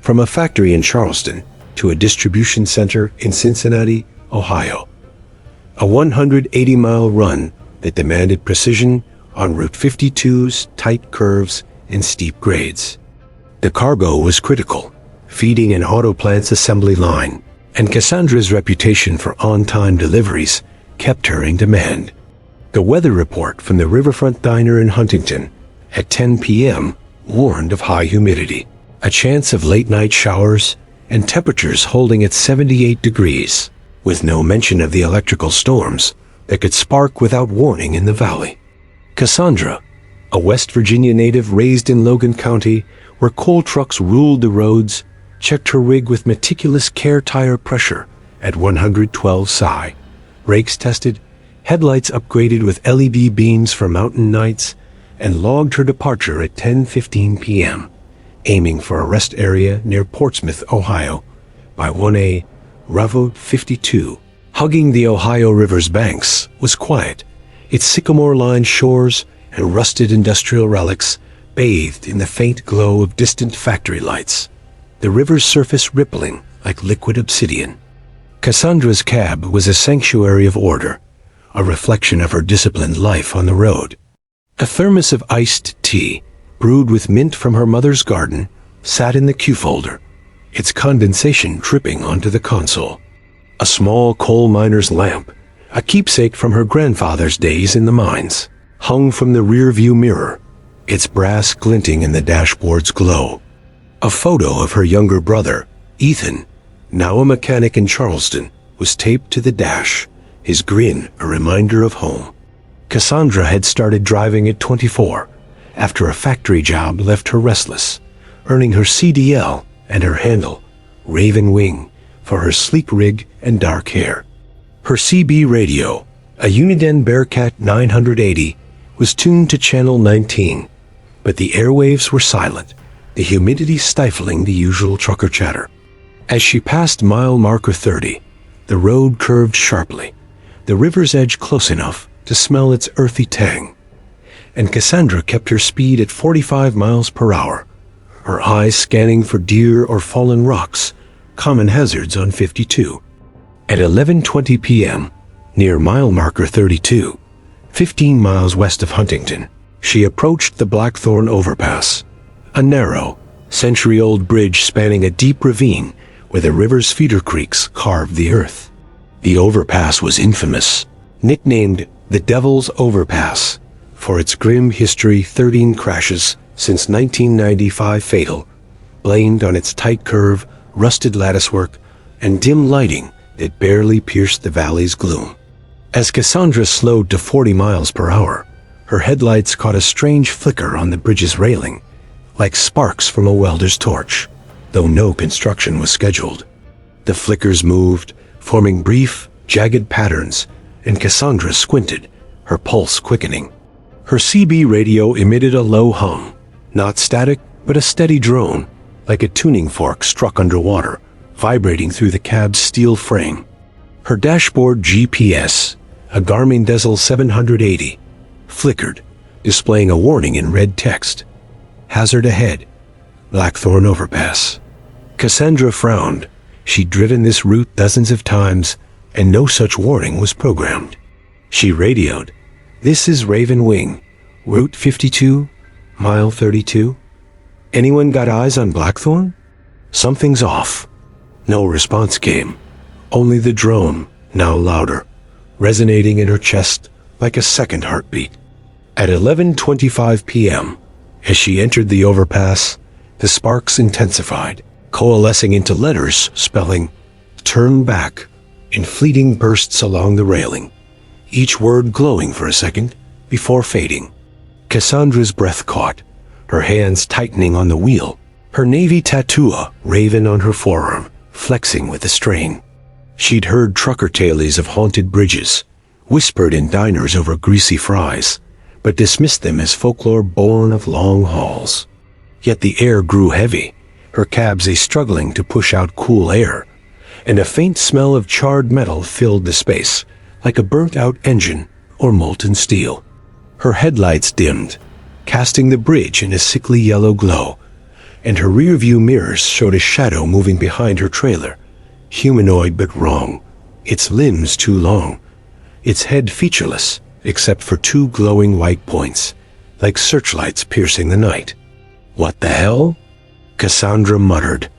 From a factory in Charleston to a distribution center in Cincinnati, Ohio. A 180-mile run that demanded precision on Route 52's tight curves and steep grades. The cargo was critical, feeding an auto plant's assembly line, and Cassandra's reputation for on-time deliveries kept her in demand. The weather report from the Riverfront Diner in Huntington at 10 p.m. warned of high humidity, a chance of late-night showers, and temperatures holding at 78 degrees, with no mention of the electrical storms that could spark without warning in the valley. Cassandra, a West Virginia native raised in Logan County, where coal trucks ruled the roads, checked her rig with meticulous care tire pressure at 112 psi, brakes tested, headlights upgraded with LED beams for mountain nights, and logged her departure at 10:15 p.m., aiming for a rest area near Portsmouth, Ohio, by 1A Route 52. Hugging the Ohio River's banks was quiet, its sycamore-lined shores and rusted industrial relics bathed in the faint glow of distant factory lights, the river's surface rippling like liquid obsidian. Cassandra's cab was a sanctuary of order, a reflection of her disciplined life on the road. A thermos of iced tea, brewed with mint from her mother's garden, sat in the Q-folder, its condensation dripping onto the console. A small coal miner's lamp, a keepsake from her grandfather's days in the mines, hung from the rear-view mirror, its brass glinting in the dashboard's glow. A photo of her younger brother, Ethan, now a mechanic in Charleston, was taped to the dash, his grin a reminder of home. Cassandra had started driving at 24, after a factory job left her restless, earning her CDL and her handle, Raven Wing, for her sleek rig and dark hair. Her CB radio, a Uniden Bearcat 980, was tuned to channel 19, but the airwaves were silent, the humidity stifling the usual trucker chatter. As she passed mile marker 30, the road curved sharply, the river's edge close enough to smell its earthy tang, and Cassandra kept her speed at 45 miles per hour, her eyes scanning for deer or fallen rocks, common hazards on 52. At 11:20 p.m., near mile marker 32, 15 miles west of Huntington, she approached the Blackthorn Overpass, a narrow, century-old bridge spanning a deep ravine where the river's feeder creeks carved the earth. The overpass was infamous, nicknamed the Devil's Overpass, for its grim history, 13 crashes since 1995 fatal, blamed on its tight curve, rusted latticework, and dim lighting that barely pierced the valley's gloom. As Cassandra slowed to 40 miles per hour, her headlights caught a strange flicker on the bridge's railing, like sparks from a welder's torch, though no construction was scheduled. The flickers moved, forming brief, jagged patterns, and Cassandra squinted, her pulse quickening. Her CB radio emitted a low hum, not static, but a steady drone, like a tuning fork struck underwater, vibrating through the cab's steel frame. Her dashboard GPS, a Garmin Diesel 780, flickered, displaying a warning in red text. Hazard ahead, Blackthorn Overpass. Cassandra frowned. She'd driven this route dozens of times, and no such warning was programmed. She radioed, "This is Raven Wing, Route 52, mile 32. Anyone got eyes on Blackthorn? Something's off." No response came, only the drone, now louder, resonating in her chest like a second heartbeat. At 11:25 p.m., as she entered the overpass, the sparks intensified, coalescing into letters spelling "Turn back" in fleeting bursts along the railing, each word glowing for a second before fading. Cassandra's breath caught, her hands tightening on the wheel, her navy tattoo, Raven on her forearm, flexing with the strain. She'd heard trucker tales of haunted bridges, whispered in diners over greasy fries, but dismissed them as folklore born of long hauls. Yet the air grew heavy, her cabs struggling to push out cool air, and a faint smell of charred metal filled the space, like a burnt-out engine or molten steel. Her headlights dimmed, casting the bridge in a sickly yellow glow, and her rear-view mirrors showed a shadow moving behind her trailer, humanoid but wrong, its limbs too long, its head featureless except for two glowing white points, like searchlights piercing the night. "What the hell?" Cassandra muttered,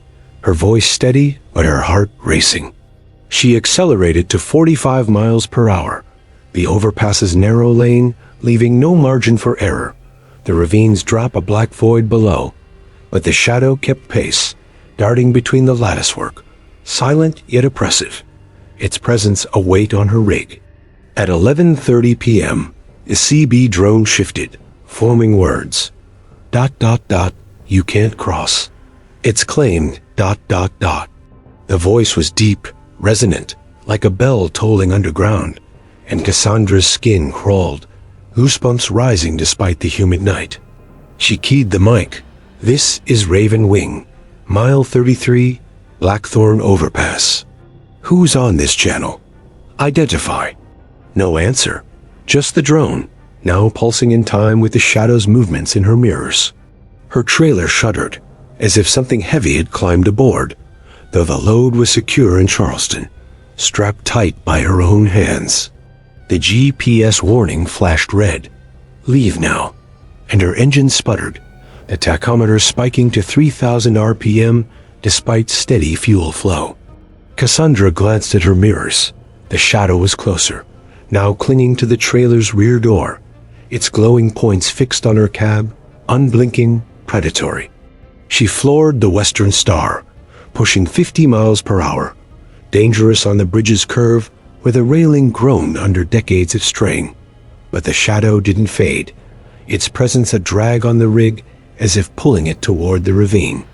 her voice steady but her heart racing. She accelerated to 45 miles per hour, the overpass's narrow lane leaving no margin for error. The ravines drop a black void below, but the shadow kept pace, darting between the latticework, silent yet oppressive, its presence a weight on her rig. At 11:30 p.m., the CB drone shifted, forming words. ... You can't cross. It's claimed ... The voice was deep, resonant, like a bell tolling underground, and Cassandra's skin crawled, goosebumps rising despite the humid night. She keyed the mic. "This is Raven Wing, mile 33, Blackthorn Overpass. Who's on this channel? Identify." No answer, just the drone, now pulsing in time with the shadow's movements in her mirrors. Her trailer shuddered, as if something heavy had climbed aboard, though the load was secure in Charleston, strapped tight by her own hands. The GPS warning flashed red. "Leave now." And her engine sputtered, the tachometer spiking to 3,000 RPM despite steady fuel flow. Cassandra glanced at her mirrors. The shadow was closer, now clinging to the trailer's rear door, its glowing points fixed on her cab, unblinking, predatory. She floored the Western Star, pushing 50 miles per hour, dangerous on the bridge's curve where the railing groaned under decades of strain. But the shadow didn't fade, its presence a drag on the rig as if pulling it toward the ravine.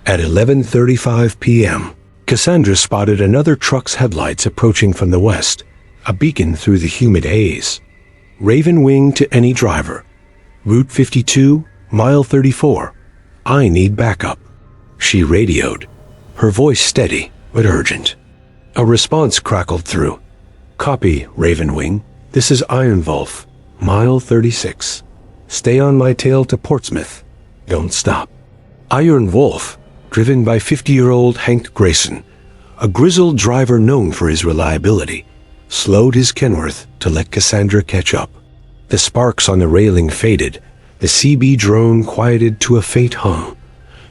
At 11:35 p.m., Cassandra spotted another truck's headlights approaching from the west, a beacon through the humid haze. "Raven Wing to any driver. Route 52, mile 34. I need backup," she radioed, her voice steady but urgent. A response crackled through. "Copy, Raven Wing. This is Iron Wolf, mile 36. Stay on my tail to Portsmouth. Don't stop." Iron Wolf, driven by 50-year-old Hank Grayson, a grizzled driver known for his reliability, slowed his Kenworth to let Cassandra catch up. The sparks on the railing faded, the CB drone quieted to a faint hum,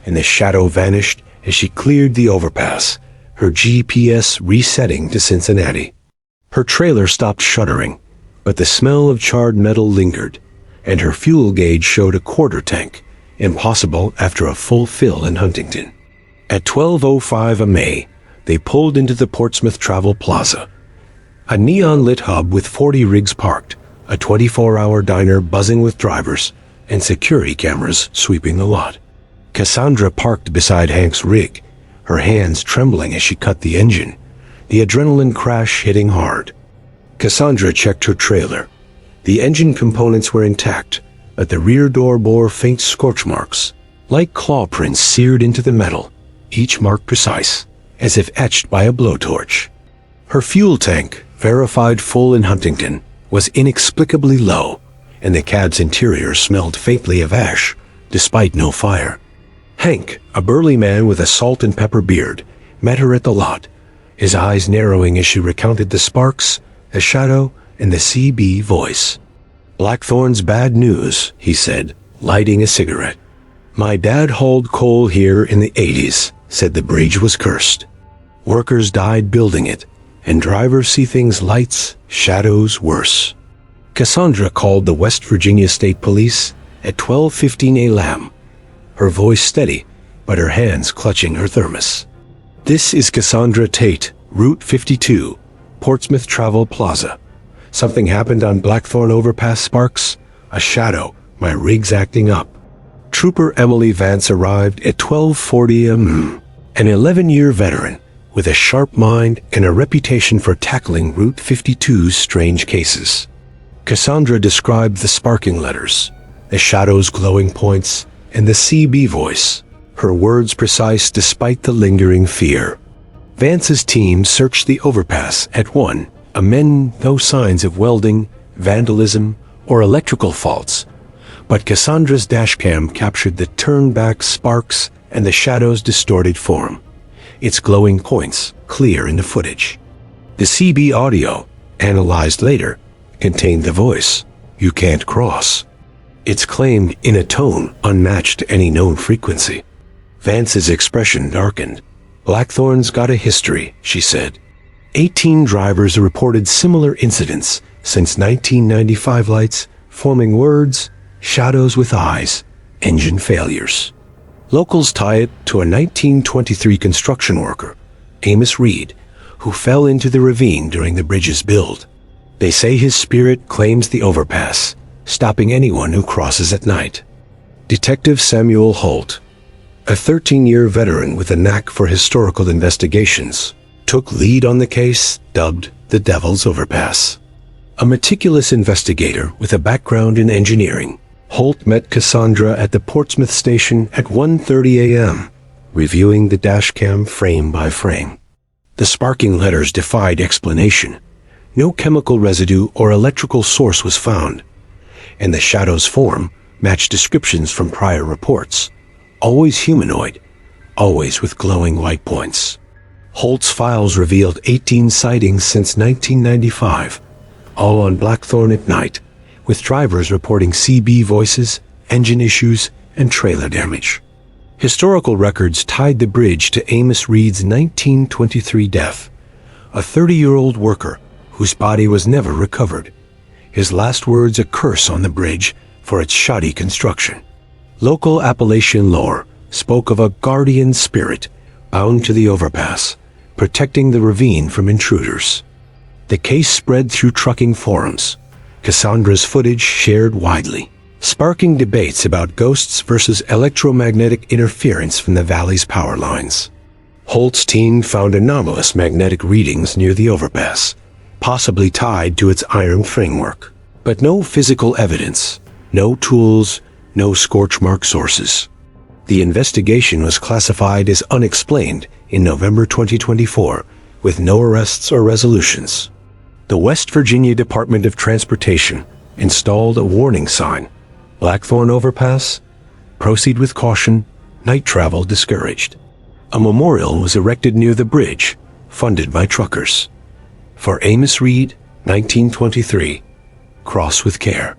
and the shadow vanished as she cleared the overpass, her GPS resetting to Cincinnati. Her trailer stopped shuddering, but the smell of charred metal lingered, and her fuel gauge showed a quarter tank, impossible after a full fill in Huntington. At 12:05 May, they pulled into the Portsmouth Travel Plaza, a neon-lit hub with 40 rigs parked, a 24-hour diner buzzing with drivers, and security cameras sweeping the lot. Cassandra parked beside Hank's rig, her hands trembling as she cut the engine, the adrenaline crash hitting hard. Cassandra checked her trailer. The engine components were intact, but the rear door bore faint scorch marks, like claw prints seared into the metal, each mark precise, as if etched by a blowtorch. Her fuel tank, verified full in Huntington, was inexplicably low, and the cab's interior smelled faintly of ash, despite no fire. Hank, a burly man with a salt and pepper beard, met her at the lot, his eyes narrowing as she recounted the sparks, the shadow, and the CB voice. "Blackthorn's bad news," he said, lighting a cigarette. "My dad hauled coal here in the 80s, said the bridge was cursed. Workers died building it, and drivers see things lights, shadows worse." Cassandra called the West Virginia State Police at 12:15 a.m., her voice steady, but her hands clutching her thermos. "This is Cassandra Tate, Route 52, Portsmouth Travel Plaza. Something happened on Blackthorn Overpass, Sparks. A shadow, my rig's acting up." Trooper Emily Vance arrived at 12:40 a.m., an 11-year veteran with a sharp mind and a reputation for tackling Route 52's strange cases. Cassandra described the sparking letters, the shadow's glowing points, and the CB voice, her words precise despite the lingering fear. Vance's team searched the overpass at 1, amid no signs of welding, vandalism, or electrical faults, but Cassandra's dashcam captured the turned-back sparks and the shadow's distorted form, its glowing points clear in the footage. The CB audio, analyzed later, contained the voice, "You can't cross." It's claimed in a tone unmatched to any known frequency. Vance's expression darkened. "Blackthorn's got a history," she said. 18 drivers reported similar incidents since 1995 lights, forming words, shadows with eyes, engine failures. Locals tie it to a 1923 construction worker, Amos Reed, who fell into the ravine during the bridge's build. They say his spirit claims the overpass, stopping anyone who crosses at night. Detective Samuel Holt, a 13-year veteran with a knack for historical investigations, took lead on the case dubbed the Devil's Overpass. A meticulous investigator with a background in engineering, Holt met Cassandra at the Portsmouth station at 1:30 a.m., reviewing the dashcam frame by frame. The sparking letters defied explanation. No chemical residue or electrical source was found, and the shadow's form matched descriptions from prior reports. Always humanoid, always with glowing white points. Holt's files revealed 18 sightings since 1995, all on Blackthorn at night, with drivers reporting CB voices, engine issues, and trailer damage. Historical records tied the bridge to Amos Reed's 1923 death, a 30-year-old worker whose body was never recovered. His last words a curse on the bridge for its shoddy construction. Local Appalachian lore spoke of a guardian spirit bound to the overpass, protecting the ravine from intruders. The case spread through trucking forums, Cassandra's footage shared widely, sparking debates about ghosts versus electromagnetic interference from the valley's power lines. Holt's team found anomalous magnetic readings near the overpass, possibly tied to its iron framework, but no physical evidence, no tools, no scorch mark sources. The investigation was classified as unexplained in November 2024, with no arrests or resolutions. The West Virginia Department of Transportation installed a warning sign: Blackthorn Overpass, proceed with caution, night travel discouraged. A memorial was erected near the bridge, funded by truckers. For Amos Reed, 1923, cross with care.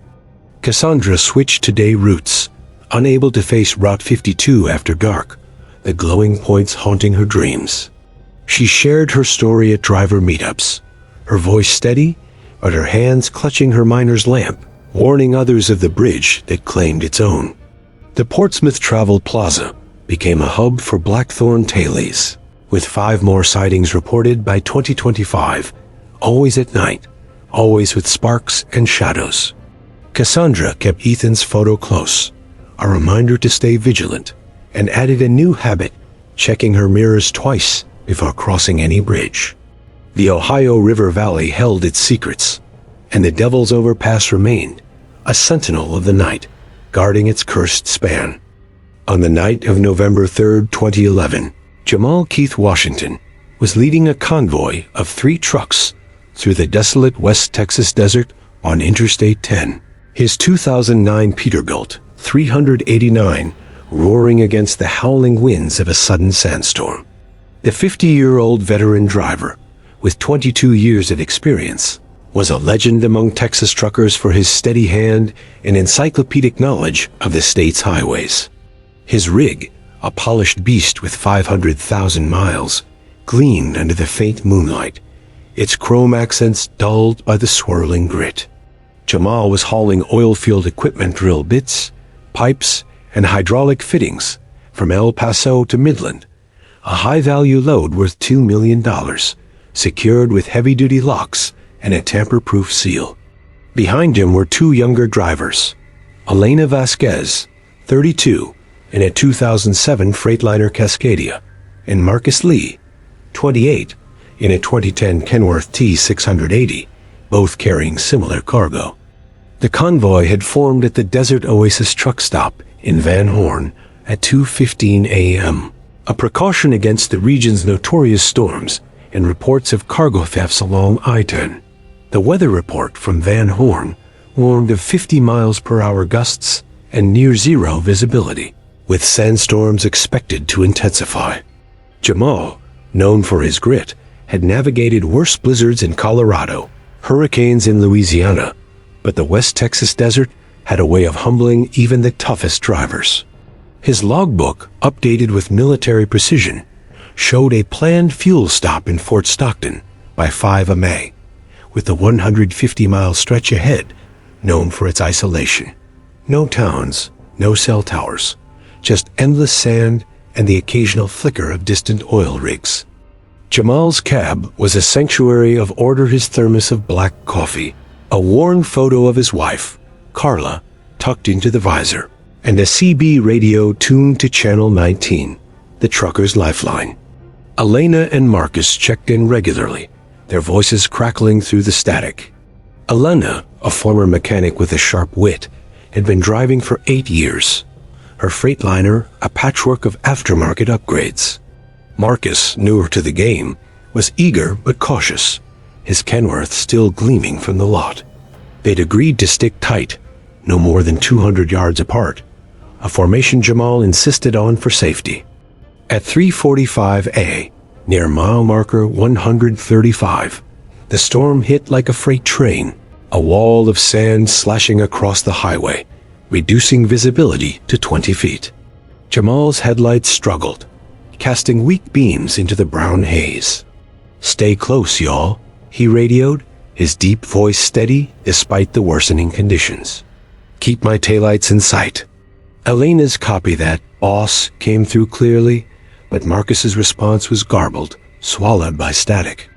Cassandra switched to day routes, unable to face Route 52 after dark, the glowing points haunting her dreams. She shared her story at driver meetups, her voice steady, but her hands clutching her miner's lamp, warning others of the bridge that claimed its own. The Portsmouth Travel Plaza became a hub for Blackthorn tailies, with 5 more sightings reported by 2025, always at night, always with sparks and shadows. Cassandra kept Ethan's photo close, a reminder to stay vigilant, and added a new habit, checking her mirrors twice before crossing any bridge. The Ohio River Valley held its secrets, and the Devil's Overpass remained, a sentinel of the night, guarding its cursed span. On the night of November 3, 2011, Jamal Keith Washington was leading a convoy of 3 trucks through the desolate West Texas desert on Interstate 10. His 2009 Peterbilt 389 roaring against the howling winds of a sudden sandstorm. The 50-year-old veteran driver, with 22 years of experience, was a legend among Texas truckers for his steady hand and encyclopedic knowledge of the state's highways. His rig, a polished beast with 500,000 miles, gleamed under the faint moonlight, its chrome accents dulled by the swirling grit. Jamal was hauling oil-field equipment drill bits, pipes, and hydraulic fittings from El Paso to Midland, a high-value load worth $2 million, secured with heavy-duty locks and a tamper-proof seal. Behind him were 2 younger drivers, Elena Vasquez, 32, in a 2007 Freightliner Cascadia, and Marcus Lee, 28, in a 2010 Kenworth T680, both carrying similar cargo. The convoy had formed at the Desert Oasis truck stop in Van Horn at 2:15 a.m., a precaution against the region's notorious storms and reports of cargo thefts along I-10. The weather report from Van Horn warned of 50 miles per hour gusts and near-zero visibility, with sandstorms expected to intensify. Jamal, known for his grit, had navigated worse blizzards in Colorado, hurricanes in Louisiana, but the West Texas desert had a way of humbling even the toughest drivers. His logbook, updated with military precision, showed a planned fuel stop in Fort Stockton by 5 a.m., with the 150-mile stretch ahead known for its isolation. No towns, no cell towers, just endless sand and the occasional flicker of distant oil rigs. Jamal's cab was a sanctuary of order, his thermos of black coffee, a worn photo of his wife, Carla, tucked into the visor, and a CB radio tuned to Channel 19, the trucker's lifeline. Elena and Marcus checked in regularly, their voices crackling through the static. Elena, a former mechanic with a sharp wit, had been driving for 8 years. Her Freightliner, a patchwork of aftermarket upgrades. Marcus, newer to the game, was eager but cautious, his Kenworth still gleaming from the lot. They'd agreed to stick tight, no more than 200 yards apart, a formation Jamal insisted on for safety. At 3:45 a, near mile marker 135. The storm hit like a freight train, a wall of sand slashing across the highway, reducing visibility to 20 feet. Jamal's headlights struggled, casting weak beams into the brown haze. "Stay close, y'all," he radioed, his deep voice steady despite the worsening conditions. "Keep my taillights in sight." Elena's copy that, boss, came through clearly, but Marcus's response was garbled, swallowed by static.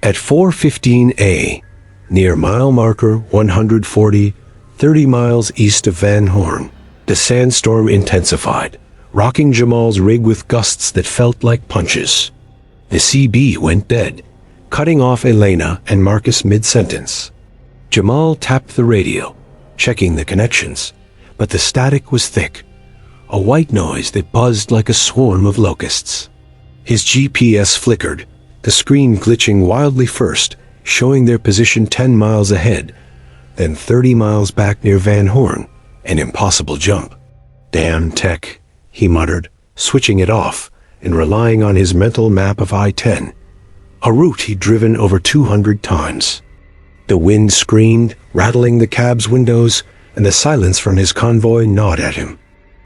At 4:15 A, near mile marker 140, 30 miles east of Van Horn, the sandstorm intensified, rocking Jamal's rig with gusts that felt like punches. The CB went dead, cutting off Elena and Marcus mid-sentence. Jamal tapped the radio, checking the connections, but the static was thick, a white noise that buzzed like a swarm of locusts. His GPS flickered, the screen glitching wildly first, showing their position 10 miles ahead, then 30 miles back near Van Horn, an impossible jump. "Damn tech," he muttered, switching it off and relying on his mental map of I-10, a route he'd driven over 200 times. The wind screamed, rattling the cab's windows, and the silence from his convoy gnawed at him.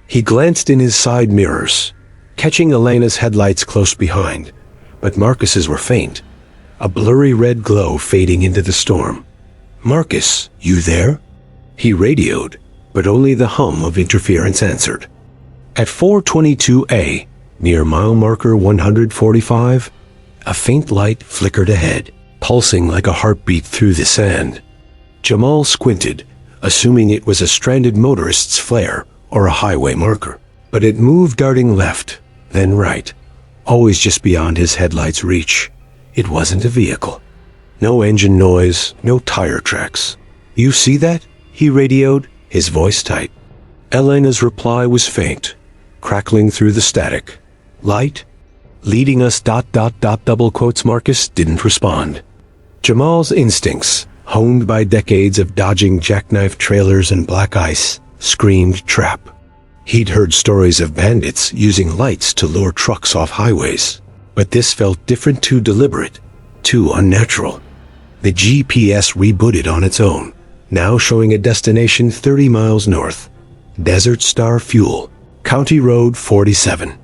He glanced in his side mirrors, catching Elena's headlights close behind, but Marcus's were faint, a blurry red glow fading into the storm. "Marcus, you there?" He radioed, but only the hum of interference answered. At 4:22 A, near mile marker 145, a faint light flickered ahead, pulsing like a heartbeat through the sand. Jamal squinted, assuming it was a stranded motorist's flare or a highway marker, but it moved darting left, then right, always just beyond his headlights' reach. It wasn't a vehicle. No engine noise, no tire tracks. "You see that?" he radioed, his voice tight. Elena's reply was faint, crackling through the static. "Light? Leading us ... double quotes." Marcus didn't respond. Jamal's instincts, honed by decades of dodging jackknife trailers and black ice, screamed trap. He'd heard stories of bandits using lights to lure trucks off highways, but this felt different, too deliberate, too unnatural. The GPS rebooted on its own, now showing a destination 30 miles north. Desert Star Fuel, County Road 47.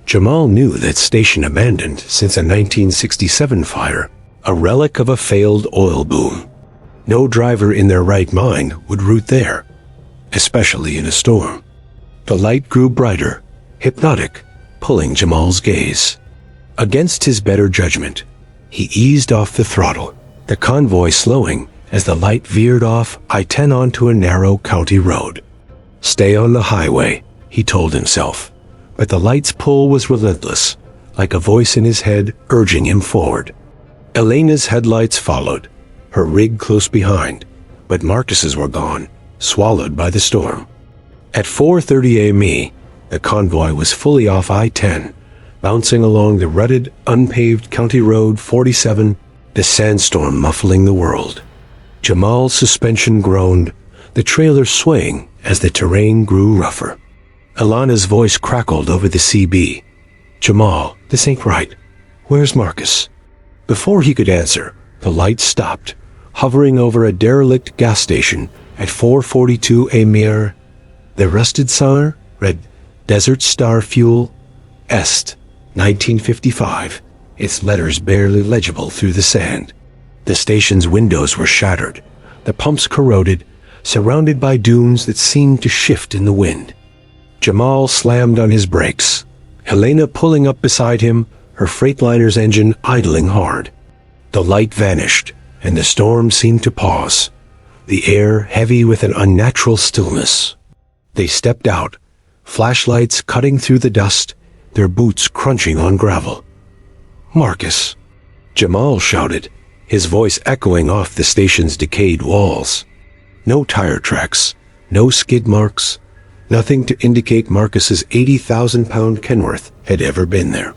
Jamal knew that station abandoned since a 1967 fire, a relic of a failed oil boom. No driver in their right mind would route there, especially in a storm. The light grew brighter, hypnotic, pulling Jamal's gaze. Against his better judgment, he eased off the throttle, the convoy slowing as the light veered off I-10 onto a narrow county road. "Stay on the highway," he told himself, but the light's pull was relentless, like a voice in his head urging him forward. Elena's headlights followed, her rig close behind, but Marcus's were gone, swallowed by the storm. At 4:30 a.m., the convoy was fully off I-10, bouncing along the rutted, unpaved County Road 47, the sandstorm muffling the world. Jamal's suspension groaned, the trailer swaying as the terrain grew rougher. Alana's voice crackled over the CB. "Jamal, this ain't right. Where's Marcus?" Before he could answer, the light stopped, hovering over a derelict gas station at 4:42 a.m. The rusted sign read Desert Star Fuel, Est, 1955, its letters barely legible through the sand. The station's windows were shattered, the pumps corroded, surrounded by dunes that seemed to shift in the wind. Jamal slammed on his brakes, Helena pulling up beside him, her Freightliner's engine idling hard. The light vanished, and the storm seemed to pause, the air heavy with an unnatural stillness. They stepped out, flashlights cutting through the dust, their boots crunching on gravel. "Marcus!" Jamal shouted, his voice echoing off the station's decayed walls. No tire tracks, no skid marks, nothing to indicate Marcus's 80,000-pound Kenworth had ever been there.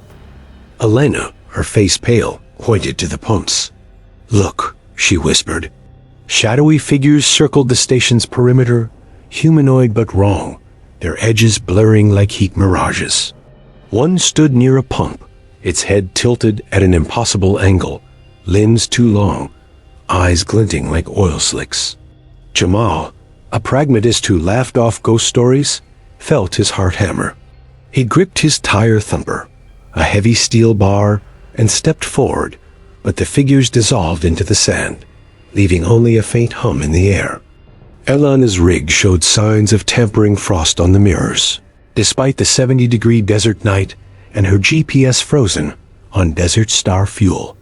Elena, her face pale, pointed to the pumps. "Look," she whispered. Shadowy figures circled the station's perimeter, humanoid but wrong, their edges blurring like heat mirages. One stood near a pump, its head tilted at an impossible angle, limbs too long, eyes glinting like oil slicks. Jamal, a pragmatist who laughed off ghost stories, felt his heart hammer. He gripped his tire thumper, a heavy steel bar, and stepped forward, but the figures dissolved into the sand, leaving only a faint hum in the air. Elana's rig showed signs of tampering frost on the mirrors, despite the 70-degree desert night and her GPS frozen on Desert Star fuel.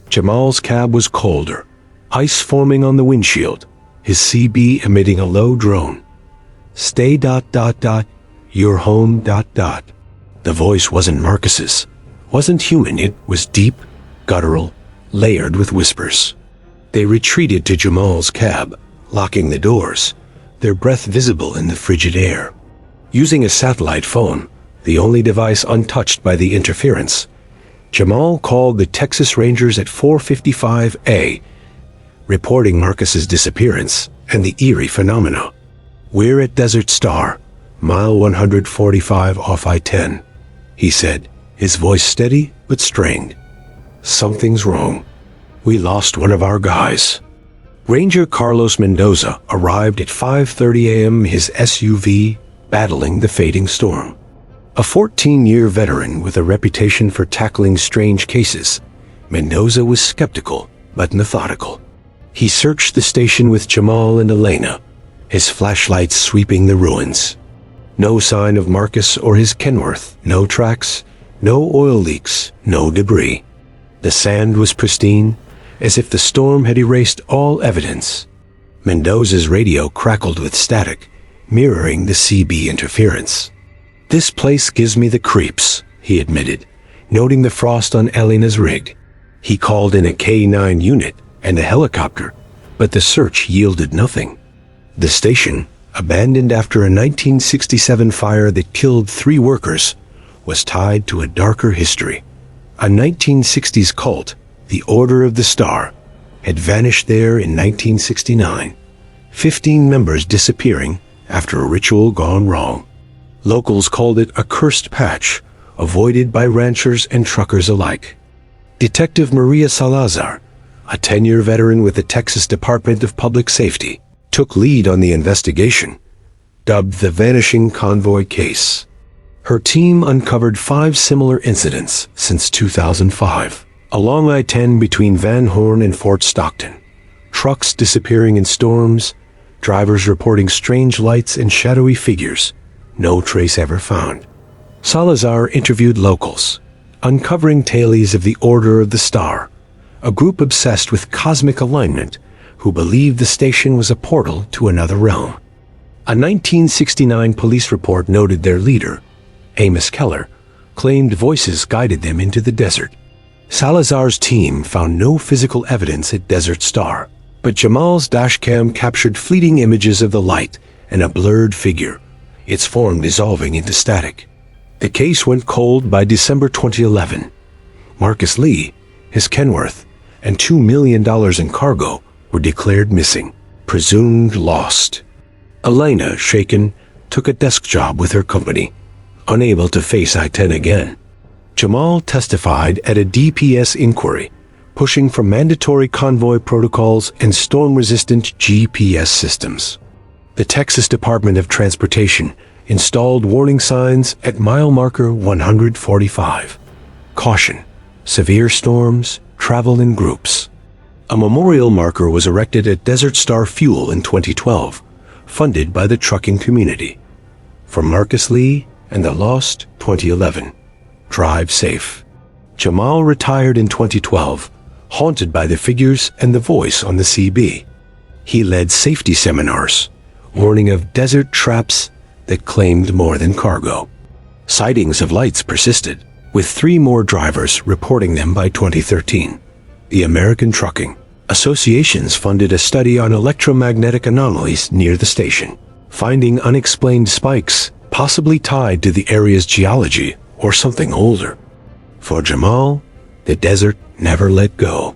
Jamal's cab was colder, ice forming on the windshield, his CB emitting a low drone. Stay ... You're home ... The voice wasn't Marcus's, wasn't human, it was deep, guttural, layered with whispers. They retreated to Jamal's cab, locking the doors, their breath visible in the frigid air. Using a satellite phone, the only device untouched by the interference, Jamal called the Texas Rangers at 4:55 a.m., reporting Marcus's disappearance and the eerie phenomena. "We're at Desert Star, mile 145 off I-10, he said, his voice steady but strained. "Something's wrong. We lost one of our guys." Ranger Carlos Mendoza arrived at 5:30 a.m., his SUV battling the fading storm. A 14-year veteran with a reputation for tackling strange cases, Mendoza was skeptical but methodical. He searched the station with Jamal and Elena, his flashlights sweeping the ruins. No sign of Marcus or his Kenworth, no tracks, no oil leaks, no debris. The sand was pristine, as if the storm had erased all evidence. Mendoza's radio crackled with static, mirroring the CB interference. "This place gives me the creeps," he admitted, noting the frost on Elena's rig. He called in a K-9 unit and a helicopter, but the search yielded nothing. The station, abandoned after a 1967 fire that killed 3 workers, was tied to a darker history. A 1960s cult, the Order of the Star, had vanished there in 1969, 15 members disappearing after a ritual gone wrong. Locals called it a cursed patch, avoided by ranchers and truckers alike. Detective Maria Salazar, a 10-year veteran with the Texas Department of Public Safety, took lead on the investigation, dubbed the Vanishing Convoy Case. Her team uncovered 5 similar incidents since 2005, along I-10 between Van Horn and Fort Stockton. Trucks disappearing in storms, drivers reporting strange lights and shadowy figures, no trace ever found. Salazar interviewed locals, uncovering tales of the Order of the Star, a group obsessed with cosmic alignment who believed the station was a portal to another realm. A 1969 police report noted their leader, Amos Keller, claimed voices guided them into the desert. Salazar's team found no physical evidence at Desert Star, but Jamal's dashcam captured fleeting images of the light and a blurred figure, its form dissolving into static. The case went cold by December 2011. Marcus Lee, his Kenworth, and $2 million in cargo were declared missing, presumed lost. Elena, shaken, took a desk job with her company, unable to face I-10 again. Jamal testified at a DPS inquiry, pushing for mandatory convoy protocols and storm-resistant GPS systems. The Texas Department of Transportation installed warning signs at mile marker 145. Caution: severe storms, travel in groups. A memorial marker was erected at Desert Star Fuel in 2012, funded by the trucking community. For Marcus Lee and the lost 2011. Drive safe. Jamal retired in 2012, haunted by the figures and the voice on the CB. He led safety seminars, warning of desert traps that claimed more than cargo. Sightings of lights persisted, with 3 more drivers reporting them by 2013. The American Trucking Associations funded a study on electromagnetic anomalies near the station, finding unexplained spikes possibly tied to the area's geology or something older. For Jamal, the desert never let go.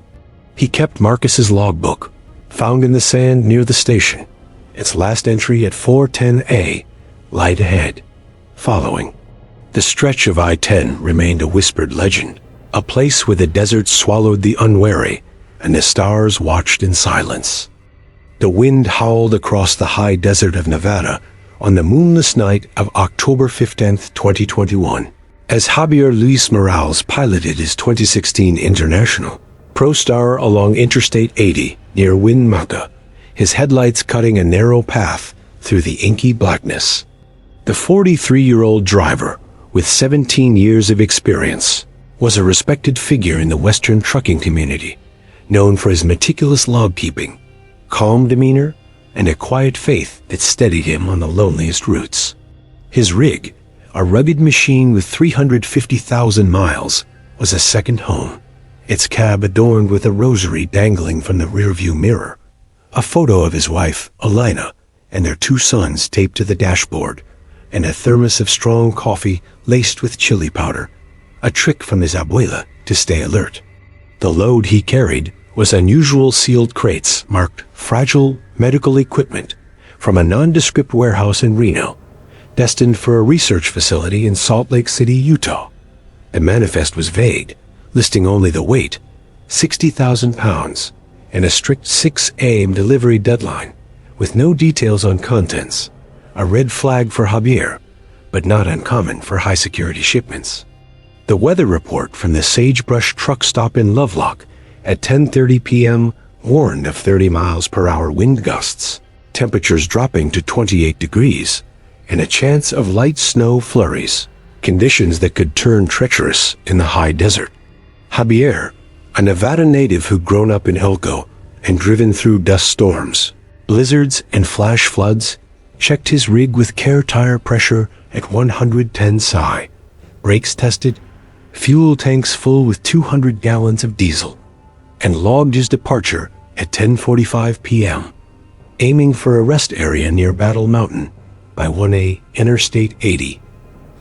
He kept Marcus's logbook, found in the sand near the station, its last entry at 4:10 a.m., light ahead, following. The stretch of I-10 remained a whispered legend, a place where the desert swallowed the unwary and the stars watched in silence. The wind howled across the high desert of Nevada on the moonless night of October 15th, 2021, as Javier Luis Morales piloted his 2016 International ProStar along Interstate 80 near Winnemucca, his headlights cutting a narrow path through the inky blackness. The 43-year-old driver, with 17 years of experience, was a respected figure in the Western trucking community, known for his meticulous log-keeping, calm demeanor, and a quiet faith that steadied him on the loneliest routes. His rig, a rugged machine with 350,000 miles, was a second home, its cab adorned with a rosary dangling from the rearview mirror, a photo of his wife, Elena, and their 2 sons taped to the dashboard, and a thermos of strong coffee laced with chili powder, a trick from his abuela to stay alert. The load he carried was unusual sealed crates marked fragile medical equipment from a nondescript warehouse in Reno, destined for a research facility in Salt Lake City, Utah. The manifest was vague, listing only the weight, 60,000 pounds, and a strict 6 a.m. delivery deadline, with no details on contents, a red flag for Javier, but not uncommon for high-security shipments. The weather report from the Sagebrush truck stop in Lovelock at 10:30 p.m. warned of 30 miles per hour wind gusts, temperatures dropping to 28 degrees, and a chance of light snow flurries, conditions that could turn treacherous in the high desert. Javier, a Nevada native who'd grown up in Elko and driven through dust storms, blizzards, and flash floods, checked his rig with care tire pressure at 110 psi, brakes tested, fuel tanks full with 200 gallons of diesel, and logged his departure at 10:45 p.m., aiming for a rest area near Battle Mountain by 1A Interstate 80,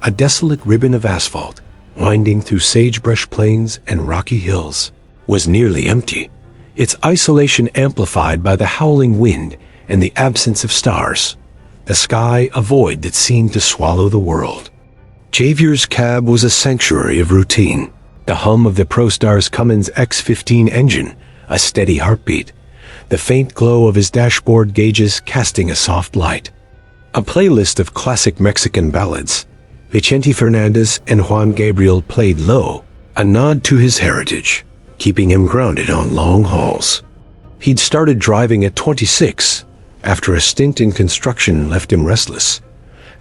a desolate ribbon of asphalt winding through sagebrush plains and rocky hills, was nearly empty, its isolation amplified by the howling wind and the absence of stars, the sky a void that seemed to swallow the world. Javier's cab was a sanctuary of routine, the hum of the ProStar's Cummins X15 engine, a steady heartbeat, the faint glow of his dashboard gauges casting a soft light. A playlist of classic Mexican ballads, Vicente Fernandez and Juan Gabriel played low, a nod to his heritage, keeping him grounded on long hauls. He'd started driving at 26 after a stint in construction left him restless,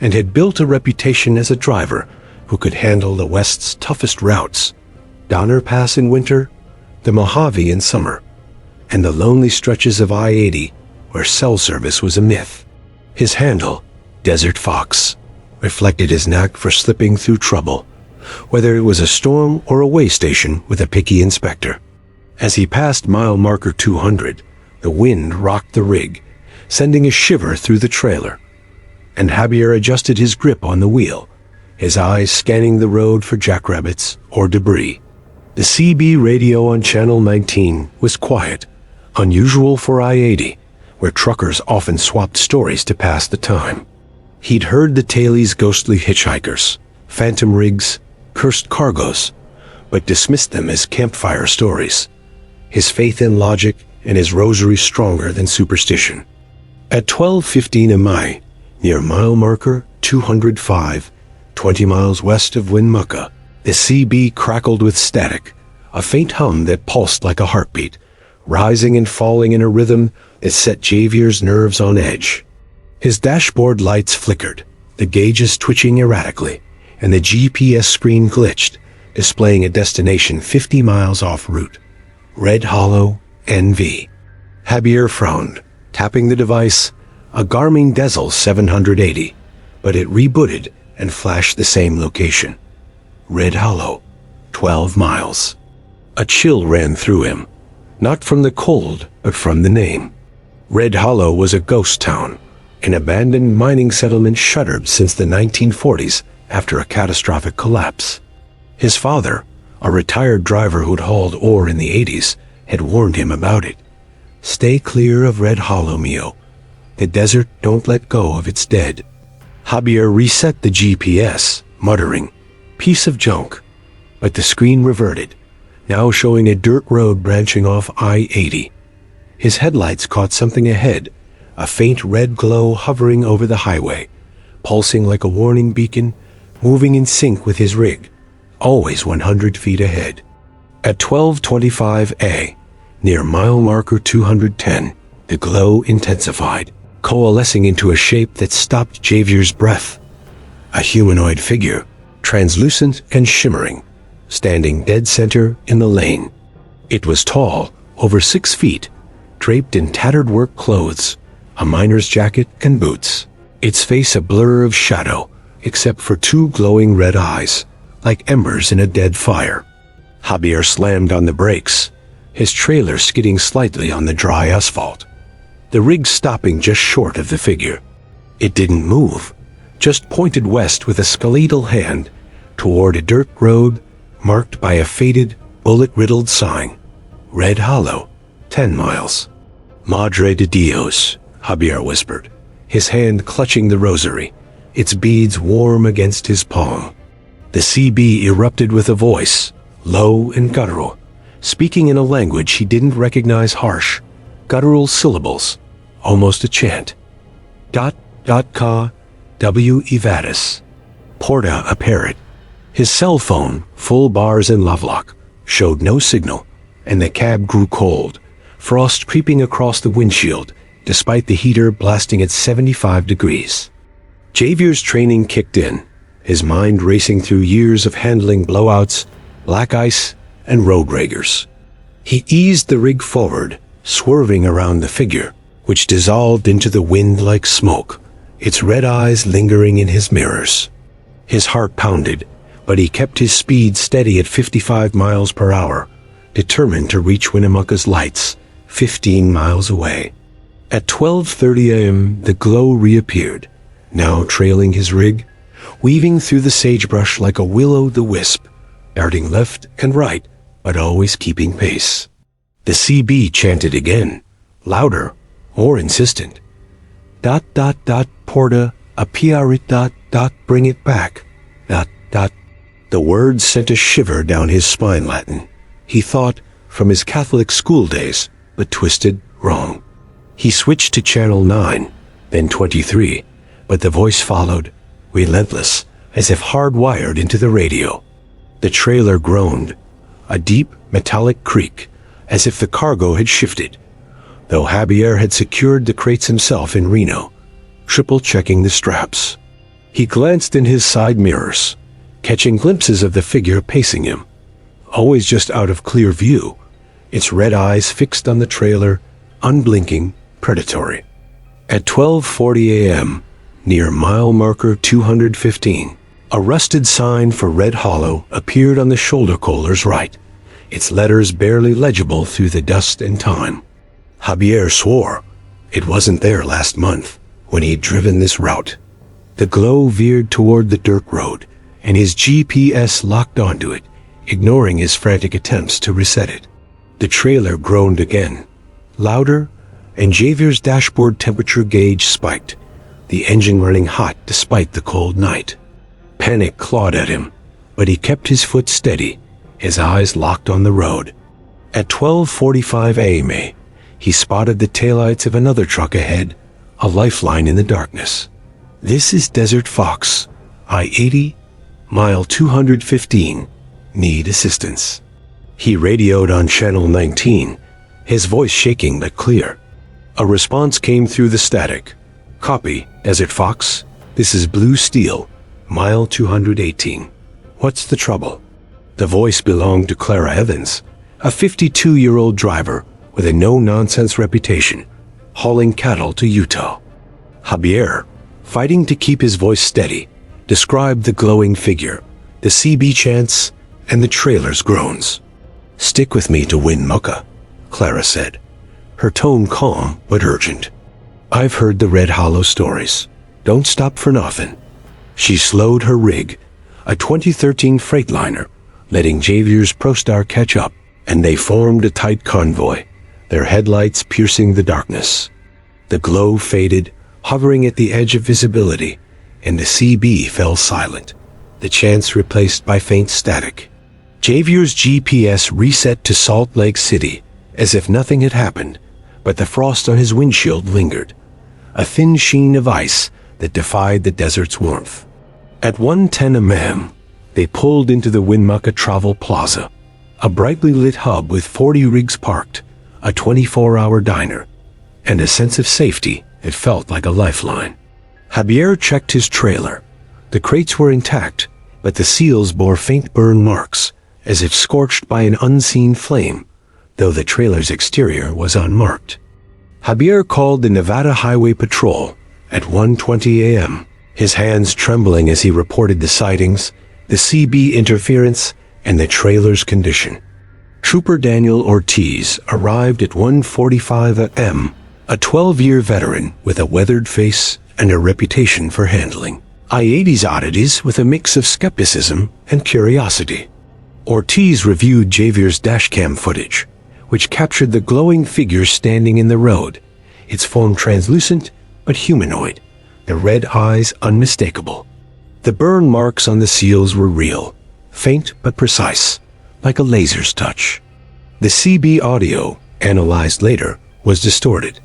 and had built a reputation as a driver who could handle the West's toughest routes, Donner Pass in winter, the Mojave in summer, and the lonely stretches of I-80 where cell service was a myth. His handle, Desert Fox, reflected his knack for slipping through trouble, whether it was a storm or a way station with a picky inspector. As he passed mile marker 200, the wind rocked the rig, sending a shiver through the trailer, and Javier adjusted his grip on the wheel, his eyes scanning the road for jackrabbits or debris. The CB radio on Channel 19 was quiet, unusual for I-80, where truckers often swapped stories to pass the time. He'd heard the tailies' ghostly hitchhikers, phantom rigs, cursed cargoes, but dismissed them as campfire stories, his faith in logic and his rosary stronger than superstition. At 12:15 mi, near mile marker 205, 20 miles west of Winnemucca, the CB crackled with static, a faint hum that pulsed like a heartbeat, rising and falling in a rhythm that set Javier's nerves on edge. His dashboard lights flickered, the gauges twitching erratically, and the GPS screen glitched, displaying a destination 50 miles off route, Red Hollow, NV. Javier frowned, tapping the device, a Garmin Diesel 780, but it rebooted and flashed the same location. Red Hollow, 12 miles. A chill ran through him, not from the cold, but from the name. Red Hollow was a ghost town, an abandoned mining settlement shuttered since the 1940s after a catastrophic collapse. His father, a retired driver who'd hauled ore in the 80s, had warned him about it. Stay clear of Red Hollow, Mio. The desert don't let go of its dead. Javier reset the GPS, muttering, piece of junk. but the screen reverted, now showing a dirt road branching off I-80. His headlights caught something ahead, a faint red glow hovering over the highway, pulsing like a warning beacon, moving in sync with his rig, always 100 feet ahead. At 12:25 A, near mile marker 210, the glow intensified, coalescing into a shape that stopped Javier's breath. A humanoid figure, translucent and shimmering, standing dead center in the lane. It was tall, over 6 feet, draped in tattered work clothes, a miner's jacket and boots. Its face a blur of shadow, except for 2 glowing red eyes, like embers in a dead fire. Javier slammed on the brakes, his trailer skidding slightly on the dry asphalt, the rig stopping just short of the figure. It didn't move, just pointed west with a skeletal hand toward a dirt road marked by a faded, bullet-riddled sign. Red Hollow, 10 miles. Madre de Dios, Javier whispered, his hand clutching the rosary, its beads warm against his palm. The CB erupted with a voice, low and guttural, speaking in a language he didn't recognize, harsh, guttural syllables, almost a chant. Ka, W. Evadis. Porta, a parrot. His cell phone, full bars and lovelock, showed no signal, and the cab grew cold, frost creeping across the windshield, despite the heater blasting at 75 degrees. Javier's training kicked in, his mind racing through years of handling blowouts, black ice, and road raggers. He eased the rig forward, swerving around the figure, which dissolved into the wind like smoke, its red eyes lingering in his mirrors. His heart pounded, but he kept his speed steady at 55 miles per hour, determined to reach Winnemucca's lights, 15 miles away. At 12:30 a.m., the glow reappeared, now trailing his rig, weaving through the sagebrush like a will-o'-the-wisp, darting left and right, but always keeping pace. The CB chanted again, louder, more insistent. Porta, apiarit, bring it back. The words sent a shiver down his spine. Latin, he thought, from his Catholic school days, but twisted wrong. He switched to channel 9, then 23, but the voice followed, relentless, as if hardwired into the radio. The trailer groaned, a deep, metallic creak, as if the cargo had shifted, though Javier had secured the crates himself in Reno, triple-checking the straps. He glanced in his side mirrors, catching glimpses of the figure pacing him, always just out of clear view, its red eyes fixed on the trailer, unblinking, predatory. At 12:40 a.m., near mile marker 215, a rusted sign for Red Hollow appeared on the shoulder collar's right, its letters barely legible through the dust and time. Javier swore it wasn't there last month when he'd driven this route. The glow veered toward the dirt road, and his GPS locked onto it, ignoring his frantic attempts to reset it. The trailer groaned again, louder, and Javier's dashboard temperature gauge spiked, the engine running hot despite the cold night. Panic clawed at him, but he kept his foot steady, his eyes locked on the road. At 12:45 a.m., he spotted the taillights of another truck ahead, a lifeline in the darkness. This is Desert Fox, I-80, mile 215, need assistance. He radioed on channel 19, his voice shaking but clear. A response came through the static. Copy, Desert Fox. This is Blue Steel, mile 218. What's the trouble? The voice belonged to Clara Evans, a 52-year-old driver with a no-nonsense reputation, hauling cattle to Utah. Javier, fighting to keep his voice steady, described the glowing figure, the CB chants, and the trailer's groans. Stick with me to Winnemucca, Clara said, her tone calm but urgent. I've heard the Red Hollow stories. Don't stop for nothing. She slowed her rig, a 2013 Freightliner, letting Javier's ProStar catch up, and they formed a tight convoy, their headlights piercing the darkness. The glow faded, hovering at the edge of visibility, and the CB fell silent, the chants replaced by faint static. Javier's GPS reset to Salt Lake City, as if nothing had happened, but the frost on his windshield lingered, a thin sheen of ice that defied the desert's warmth. At 1:10 a.m., they pulled into the Winmucca Travel Plaza, a brightly lit hub with 40 rigs parked, a 24-hour diner, and a sense of safety that felt like a lifeline. Javier checked his trailer. The crates were intact, but the seals bore faint burn marks, as if scorched by an unseen flame, though the trailer's exterior was unmarked. Javier called the Nevada Highway Patrol at 1:20 a.m., his hands trembling as he reported the sightings, the CB interference, and the trailer's condition. Trooper Daniel Ortiz arrived at 1:45 a.m., a 12-year veteran with a weathered face and a reputation for handling I-80's oddities with a mix of skepticism and curiosity. Ortiz reviewed Javier's dashcam footage, which captured the glowing figure standing in the road, its form translucent but humanoid, the red eyes unmistakable. The burn marks on the seals were real, faint but precise, like a laser's touch. The CB audio, analyzed later, was distorted,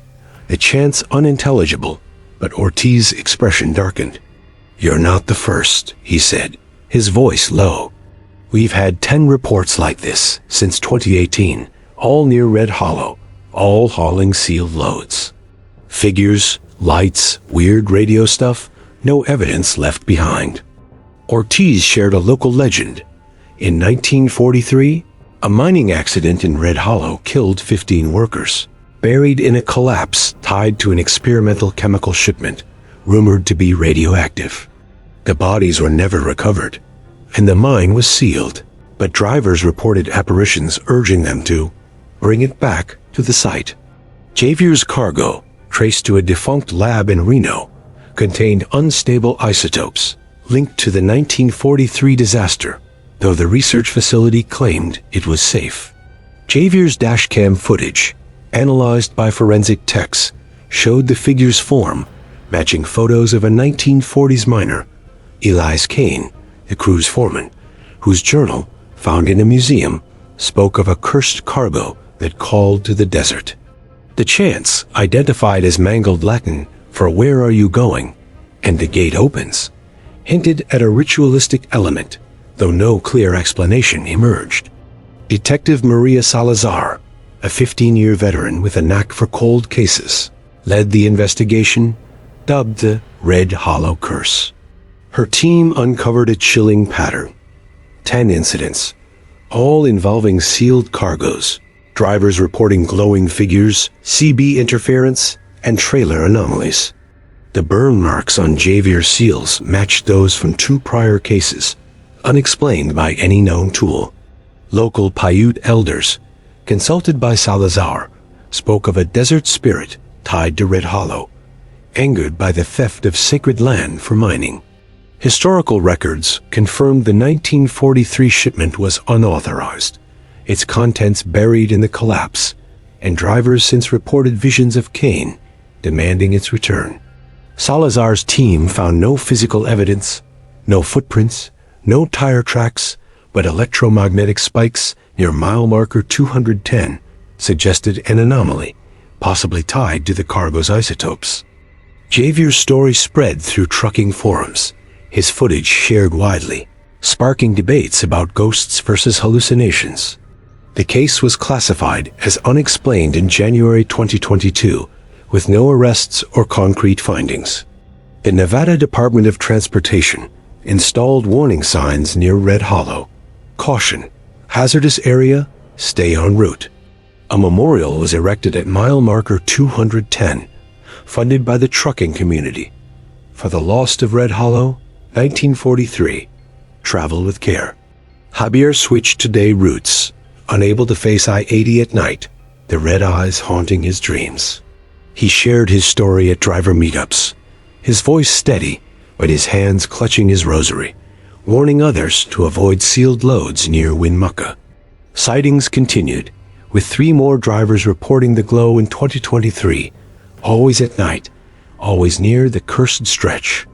the chants unintelligible, but Ortiz's expression darkened. "You're not the first," he said, his voice low. "We've had 10 reports like this since 2018, all near Red Hollow, all hauling sealed loads. Figures, lights, weird radio stuff, no evidence left behind." Ortiz shared a local legend. In 1943, a mining accident in Red Hollow killed 15 workers, buried in a collapse tied to an experimental chemical shipment, rumored to be radioactive. The bodies were never recovered, and the mine was sealed, but drivers reported apparitions urging them to bring it back to the site. Javier's cargo, traced to a defunct lab in Reno, contained unstable isotopes linked to the 1943 disaster, though the research facility claimed it was safe. Javier's dashcam footage, analyzed by forensic techs, showed the figure's form, matching photos of a 1940s miner, Elias Kane, the crew's foreman, whose journal, found in a museum, spoke of a cursed cargo that called to the desert. The chants, identified as mangled Latin for "Where are you going?" and "The gate opens," hinted at a ritualistic element, though no clear explanation emerged. Detective Maria Salazar, a 15-year veteran with a knack for cold cases, led the investigation, dubbed the Red Hollow Curse. Her team uncovered a chilling pattern. 10 incidents, all involving sealed cargoes, drivers reporting glowing figures, CB interference, and trailer anomalies. The burn marks on Javier's seals matched those from 2 prior cases, unexplained by any known tool. Local Paiute elders, consulted by Salazar, spoke of a desert spirit tied to Red Hollow, angered by the theft of sacred land for mining. Historical records confirmed the 1943 shipment was unauthorized, its contents buried in the collapse, and drivers since reported visions of Kane demanding its return. Salazar's team found no physical evidence, no footprints, no tire tracks, but electromagnetic spikes near mile marker 210 suggested an anomaly, possibly tied to the cargo's isotopes. Javier's story spread through trucking forums, his footage shared widely, sparking debates about ghosts versus hallucinations. The case was classified as unexplained in January 2022, with no arrests or concrete findings. The Nevada Department of Transportation installed warning signs near Red Hollow. Caution, hazardous area, stay en route. A memorial was erected at mile marker 210, funded by the trucking community. For the lost of Red Hollow, 1943, travel with care. Javier switched to day routes, unable to face I-80 at night, the red eyes haunting his dreams. He shared his story at driver meetups, his voice steady, but his hands clutching his rosary, warning others to avoid sealed loads near Winmucca. Sightings continued, with 3 more drivers reporting the glow in 2023, always at night, always near the cursed stretch.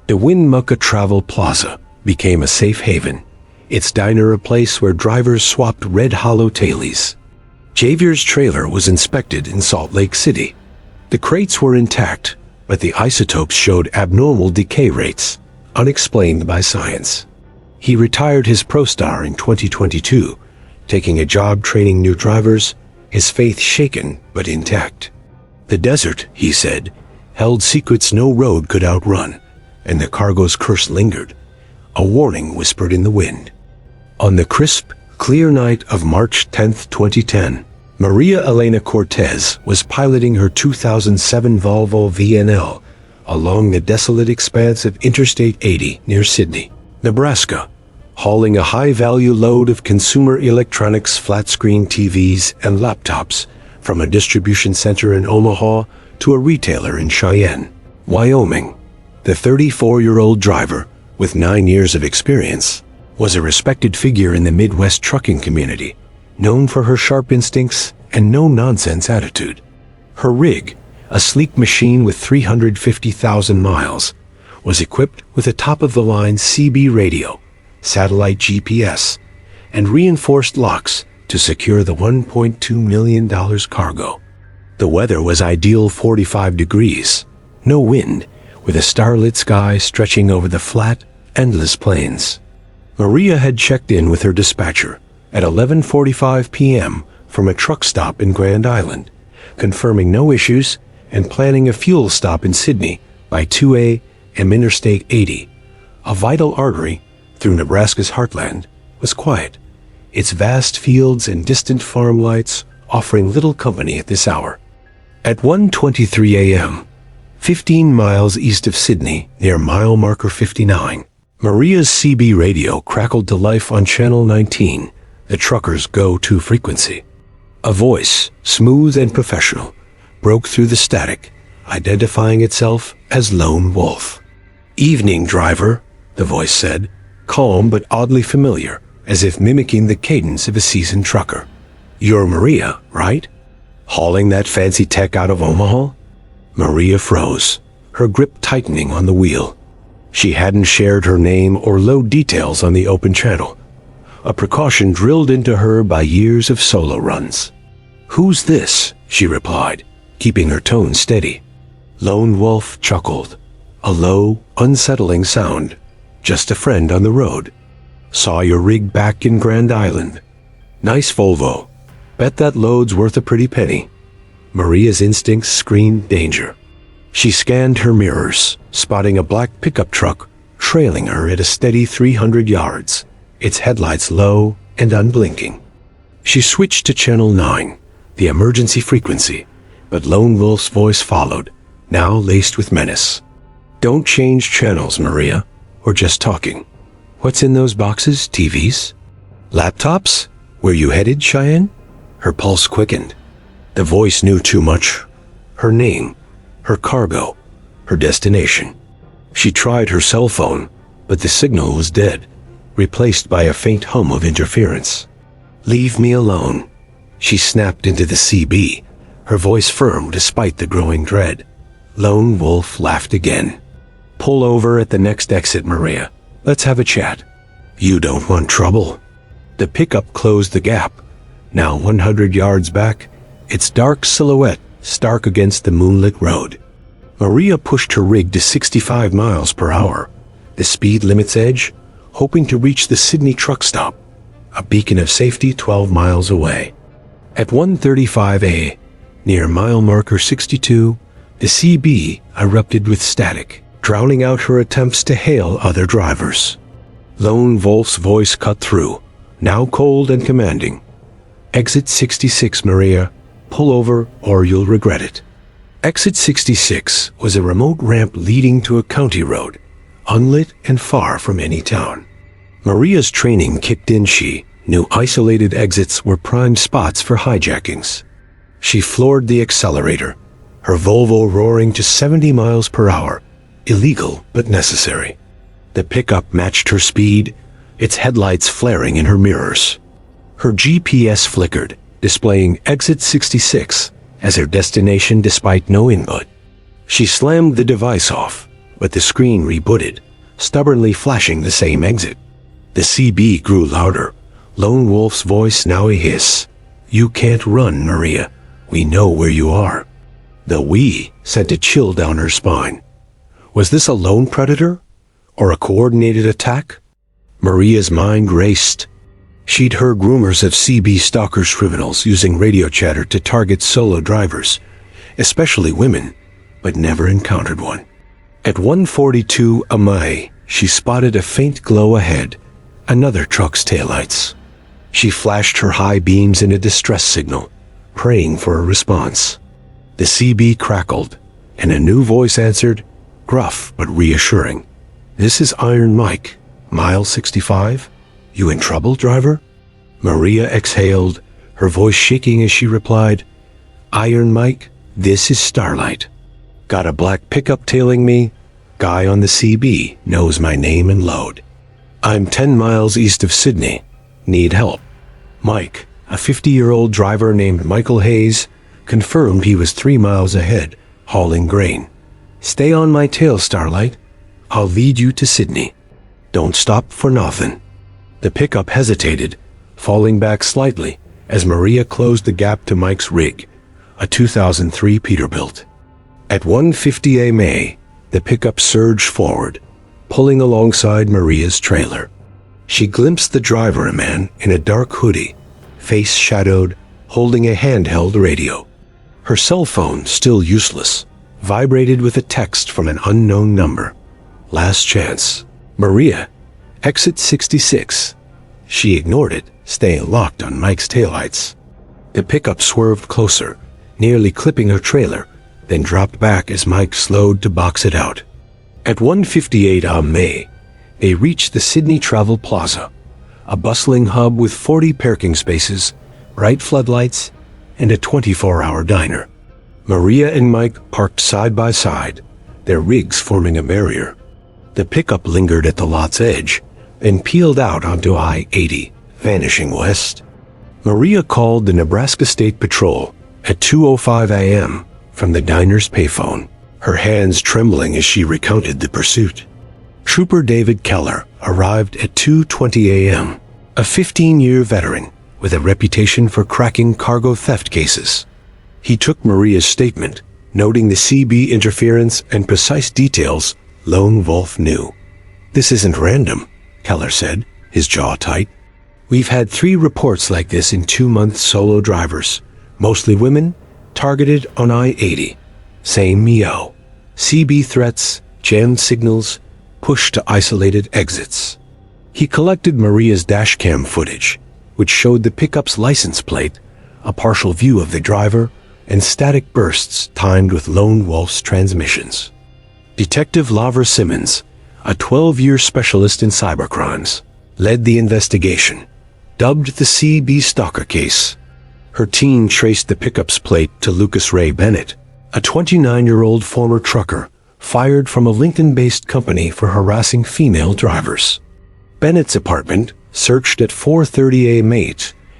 The Winmucca Travel Plaza became a safe haven, its diner a place where drivers swapped red hollow tailies. Javier's trailer was inspected in Salt Lake City. The crates were intact, but the isotopes showed abnormal decay rates, unexplained by science. He retired his ProStar in 2022, taking a job training new drivers, his faith shaken but intact. The desert, he said, held secrets no road could outrun, and the cargo's curse lingered, a warning whispered in the wind. On the crisp, clear night of March 10, 2010, Maria Elena Cortez was piloting her 2007 Volvo VNL along the desolate expanse of Interstate 80 near Sydney, Nebraska, hauling a high-value load of consumer electronics, flat-screen TVs, and laptops from a distribution center in Omaha to a retailer in Cheyenne, Wyoming. The 34-year-old driver, with 9 years of experience, was a respected figure in the Midwest trucking community, known for her sharp instincts and no-nonsense attitude. Her rig, a sleek machine with 350,000 miles, was equipped with a top-of-the-line CB radio, satellite GPS, and reinforced locks to secure the $1.2 million cargo. The weather was ideal 45 degrees, no wind, with a starlit sky stretching over the flat, endless plains. Maria had checked in with her dispatcher at 11:45 p.m. from a truck stop in Grand Island, confirming no issues and planning a fuel stop in Sydney by 2 a.m. Interstate 80, a vital artery through Nebraska's heartland, was quiet, its vast fields and distant farm lights offering little company at this hour. At 1:23 a.m., 15 miles east of Sydney, near mile marker 59, Maria's CB radio crackled to life on Channel 19, the trucker's go-to frequency. A voice, smooth and professional, broke through the static, identifying itself as Lone Wolf. "Evening, driver," the voice said, calm but oddly familiar, as if mimicking the cadence of a seasoned trucker. "You're Maria, right? Hauling that fancy tech out of Omaha?" Maria froze, her grip tightening on the wheel. She hadn't shared her name or load details on the open channel, a precaution drilled into her by years of solo runs. "Who's this?" she replied, keeping her tone steady. Lone Wolf chuckled, a low, unsettling sound. "Just a friend on the road. Saw your rig back in Grand Island. Nice Volvo. Bet that load's worth a pretty penny." Maria's instincts screamed danger. She scanned her mirrors, spotting a black pickup truck trailing her at a steady 300 yards, its headlights low and unblinking. She switched to Channel 9, the emergency frequency, but Lone Wolf's voice followed, now laced with menace. "Don't change channels, Maria. We're just talking. What's in those boxes, TVs? Laptops? Where you headed, Cheyenne?" Her pulse quickened. The voice knew too much. Her name, her cargo, her destination. She tried her cell phone, but the signal was dead, replaced by a faint hum of interference. "Leave me alone." She snapped into the CB, her voice firm despite the growing dread. Lone Wolf laughed again. "Pull over at the next exit, Maria. Let's have a chat." "You don't want trouble." The pickup closed the gap. Now 100 yards back, its dark silhouette stark against the moonlit road. Maria pushed her rig to 65 miles per hour, the speed limit's edge, hoping to reach the Sydney truck stop, a beacon of safety 12 miles away. At 1:35 a.m., near mile marker 62, the CB erupted with static, drowning out her attempts to hail other drivers. Lone Wolf's voice cut through, now cold and commanding. "Exit 66, Maria. Pull over or you'll regret it." Exit 66 was a remote ramp leading to a county road, unlit and far from any town. Maria's training kicked in. She knew isolated exits were prime spots for hijackings. She floored the accelerator, her Volvo roaring to 70 miles per hour, illegal but necessary. The pickup matched her speed, its headlights flaring in her mirrors. Her GPS flickered, displaying exit 66 as her destination despite no input. She slammed the device off, but the screen rebooted, stubbornly flashing the same exit. The CB grew louder, Lone Wolf's voice now a hiss. "You can't run, Maria. We know where you are." The "we" sent a chill down her spine. Was this a lone predator? Or a coordinated attack? Maria's mind raced. She'd heard rumors of CB stalkers criminals using radio chatter to target solo drivers, especially women, but never encountered one. At 1:42 a.m, she spotted a faint glow ahead, another truck's taillights. She flashed her high beams in a distress signal, praying for a response. The CB crackled, and a new voice answered, gruff but reassuring. "This is Iron Mike, mile 65. You in trouble, driver?" Maria exhaled, her voice shaking as she replied, "Iron Mike, this is Starlight. Got a black pickup tailing me. Guy on the CB knows my name and load. I'm 10 miles east of Sydney. Need help." Mike, a 50-year-old driver named Michael Hayes, confirmed he was 3 miles ahead, hauling grain. "Stay on my tail, Starlight. I'll lead you to Sydney. Don't stop for nothing." The pickup hesitated, falling back slightly as Maria closed the gap to Mike's rig, a 2003 Peterbilt. At 1:50 a.m, the pickup surged forward, pulling alongside Maria's trailer. She glimpsed the driver, a man in a dark hoodie, face shadowed, holding a handheld radio. Her cell phone, still useless, vibrated with a text from an unknown number. "Last chance. Maria, exit 66. She ignored it, staying locked on Mike's taillights. The pickup swerved closer, nearly clipping her trailer, then dropped back as Mike slowed to box it out. At 1:58 a.m, they reached the Sydney Travel Plaza, a bustling hub with 40 parking spaces, bright floodlights, and a 24-hour diner. Maria and Mike parked side by side, their rigs forming a barrier. The pickup lingered at the lot's edge, then peeled out onto I-80, vanishing west. Maria called the Nebraska State Patrol at 2:05 a.m. from the diner's payphone, her hands trembling as she recounted the pursuit. Trooper David Keller arrived at 2:20 a.m., a 15-year veteran with a reputation for cracking cargo theft cases. He took Maria's statement, noting the CB interference and precise details Lone Wolf knew. "This isn't random," Keller said, his jaw tight. "We've had 3 reports like this in 2 months. Solo drivers, mostly women, targeted on I-80. Same meow. CB threats, jammed signals, push to isolated exits." He collected Maria's dashcam footage, which showed the pickup's license plate, a partial view of the driver, and static bursts timed with Lone Wolf's transmissions. Detective Laver Simmons, a 12-year specialist in cybercrimes, led the investigation, dubbed the CB Stalker case. Her team traced the pickup's plate to Lucas Ray Bennett, a 29-year-old former trucker fired from a Lincoln-based company for harassing female drivers. Bennett's apartment, searched at 4:30 a.m.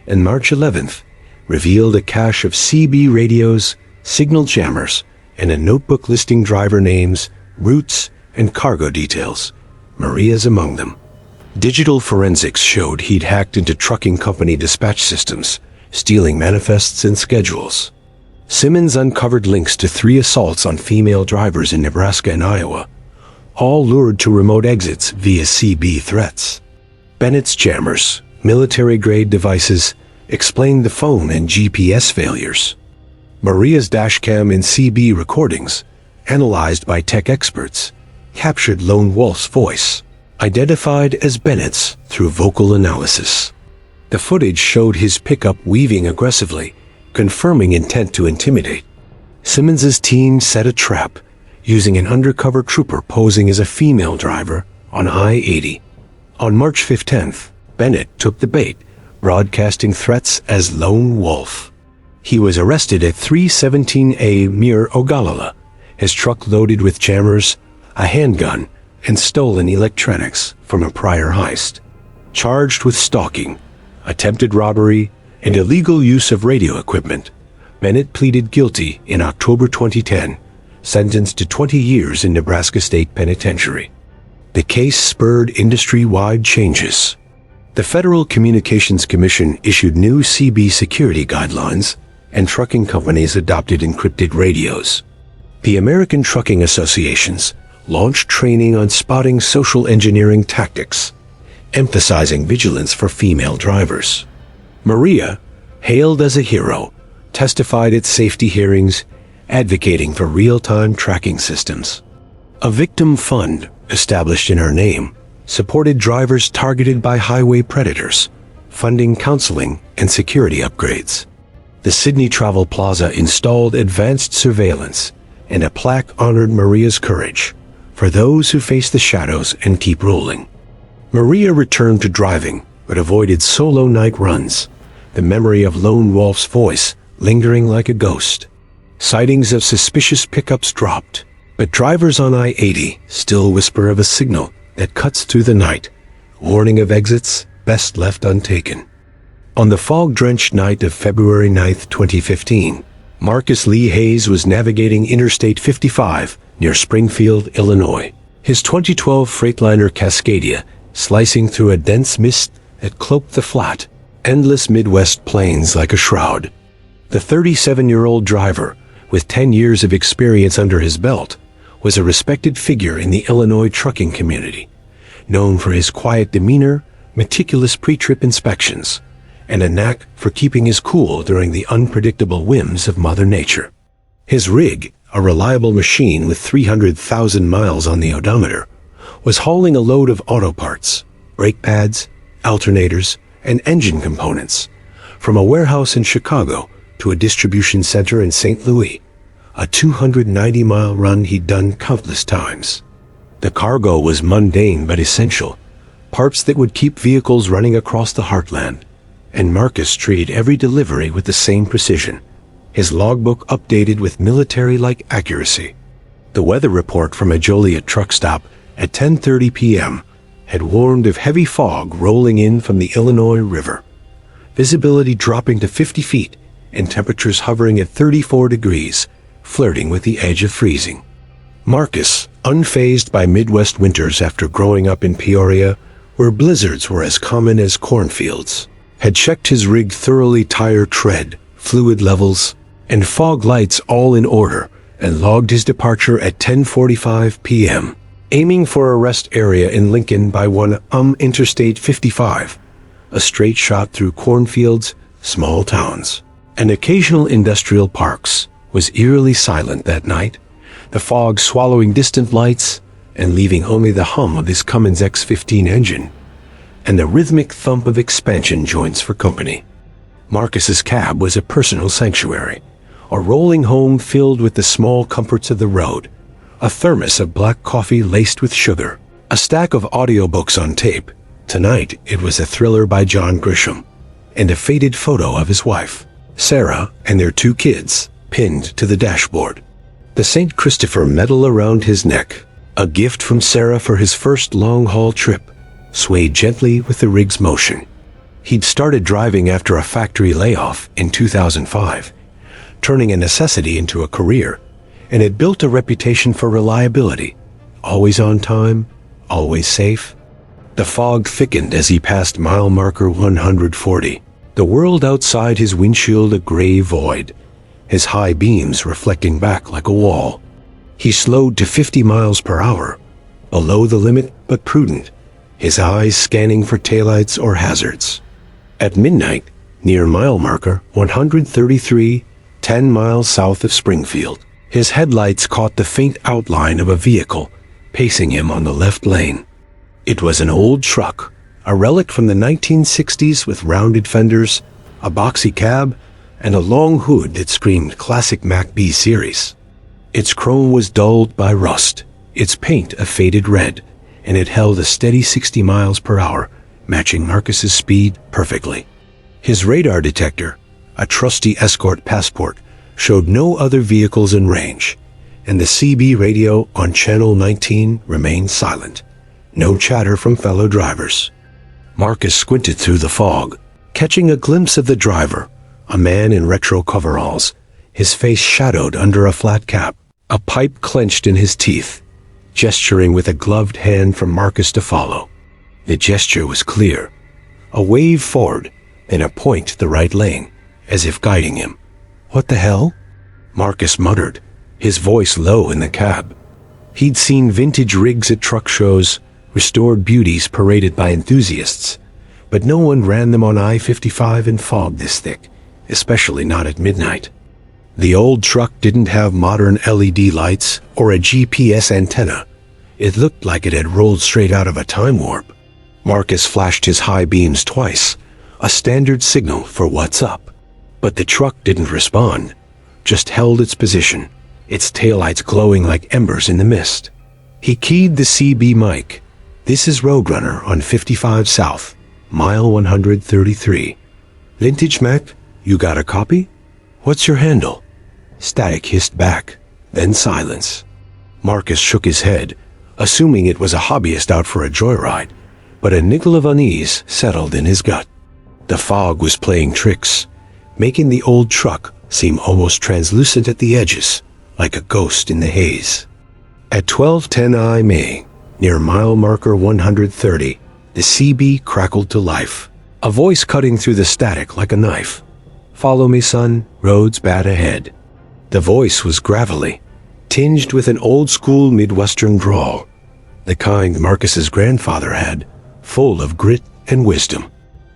and March 11th, revealed a cache of CB radios, signal jammers, and a notebook listing driver names, routes, and cargo details. Maria's among them. Digital forensics showed he'd hacked into trucking company dispatch systems, stealing manifests and schedules. Simmons uncovered links to 3 assaults on female drivers in Nebraska and Iowa, all lured to remote exits via CB threats. Bennett's jammers, military-grade devices, explained the phone and GPS failures. Maria's dashcam and CB recordings, analyzed by tech experts, captured Lone Wolf's voice, identified as Bennett's through vocal analysis. The footage showed his pickup weaving aggressively, confirming intent to intimidate. Simmons's team set a trap, using an undercover trooper posing as a female driver on I-80. On March 15th, Bennett took the bait, broadcasting threats as Lone Wolf. He was arrested at 3:17 a.m. near Ogallala, his truck loaded with jammers, a handgun, and stolen electronics from a prior heist. Charged with stalking, attempted robbery, and illegal use of radio equipment, Bennett pleaded guilty in October 2010, sentenced to 20 years in Nebraska State Penitentiary. The case spurred industry-wide changes. The Federal Communications Commission issued new CB security guidelines, and trucking companies adopted encrypted radios. The American Trucking Associations launched training on spotting social engineering tactics, emphasizing vigilance for female drivers. Maria, hailed as a hero, testified at safety hearings, advocating for real-time tracking systems. A victim fund, established in her name, supported drivers targeted by highway predators, funding counseling and security upgrades. The Sydney Travel Plaza installed advanced surveillance, and a plaque honored Maria's courage for those who face the shadows and keep rolling. Maria returned to driving, but avoided solo night runs, the memory of Lone Wolf's voice lingering like a ghost. Sightings of suspicious pickups dropped, but drivers on I-80 still whisper of a signal that cuts through the night, warning of exits best left untaken. On the fog-drenched night of February 9, 2015, Marcus Lee Hayes was navigating Interstate 55 near Springfield, Illinois. His 2012 Freightliner Cascadia slicing through a dense mist that cloaked the flat, endless Midwest plains like a shroud. The 37-year-old driver, with 10 years of experience under his belt, was a respected figure in the Illinois trucking community, known for his quiet demeanor, meticulous pre-trip inspections, and a knack for keeping his cool during the unpredictable whims of Mother Nature. His rig, a reliable machine with 300,000 miles on the odometer, was hauling a load of auto parts, brake pads, alternators, and engine components from a warehouse in Chicago to a distribution center in St. Louis, a 290-mile run he'd done countless times. The cargo was mundane but essential, parts that would keep vehicles running across the heartland, and Marcus treated every delivery with the same precision, his logbook updated with military-like accuracy. The weather report from a Joliet truck stop at 10:30 p.m. had warned of heavy fog rolling in from the Illinois River, visibility dropping to 50 feet and temperatures hovering at 34 degrees, flirting with the edge of freezing. Marcus, unfazed by Midwest winters after growing up in Peoria, where blizzards were as common as cornfields, had checked his rig thoroughly, tire tread, fluid levels, and fog lights all in order, and logged his departure at 10:45 p.m., aiming for a rest area in Lincoln by Interstate 55, a straight shot through cornfields, small towns, and occasional industrial parks, was eerily silent that night, the fog swallowing distant lights and leaving only the hum of his Cummins X15 engine and the rhythmic thump of expansion joints for company. Marcus's cab was a personal sanctuary, a rolling home filled with the small comforts of the road, a thermos of black coffee laced with sugar, a stack of audiobooks on tape. Tonight it was a thriller by John Grisham, and a faded photo of his wife, Sarah, and their 2 kids, pinned to the dashboard. The St. Christopher medal around his neck, a gift from Sarah for his first long-haul trip, swayed gently with the rig's motion. He'd started driving after a factory layoff in 2005, turning a necessity into a career, and had built a reputation for reliability, always on time, always safe. The fog thickened as he passed mile marker 140, the world outside his windshield a gray void, his high beams reflecting back like a wall. He slowed to 50 miles per hour, below the limit but prudent, his eyes scanning for taillights or hazards. At midnight, near mile marker 133, 10 miles south of Springfield, his headlights caught the faint outline of a vehicle pacing him on the left lane. It was an old truck, a relic from the 1960s with rounded fenders, a boxy cab, and a long hood that screamed classic Mac B series. Its chrome was dulled by rust, its paint a faded red, and it held a steady 60 miles per hour, matching Marcus's speed perfectly. His radar detector, a trusty Escort Passport, showed no other vehicles in range, and the CB radio on channel 19 remained silent. No chatter from fellow drivers. Marcus squinted through the fog, catching a glimpse of the driver, a man in retro coveralls, his face shadowed under a flat cap, a pipe clenched in his teeth, gesturing with a gloved hand for Marcus to follow. The gesture was clear. A wave forward, then a point to the right lane, as if guiding him. "What the hell?" Marcus muttered, his voice low in the cab. He'd seen vintage rigs at truck shows, restored beauties paraded by enthusiasts, but no one ran them on I-55 in fog this thick, especially not at midnight. The old truck didn't have modern LED lights or a GPS antenna. It looked like it had rolled straight out of a time warp. Marcus flashed his high beams twice, a standard signal for what's up. But the truck didn't respond, just held its position, its taillights glowing like embers in the mist. He keyed the CB mic. "This is Roadrunner on 55 South, mile 133. Vintage Mac, you got a copy? What's your handle?" Static hissed back, then silence. Marcus shook his head, assuming it was a hobbyist out for a joyride, but a niggle of unease settled in his gut. The fog was playing tricks, making the old truck seem almost translucent at the edges, like a ghost in the haze. At 12:10 IMA, near mile marker 130, the CB crackled to life, a voice cutting through the static like a knife. "Follow me, son, road's bad ahead." The voice was gravelly, tinged with an old-school Midwestern drawl, the kind Marcus's grandfather had, full of grit and wisdom.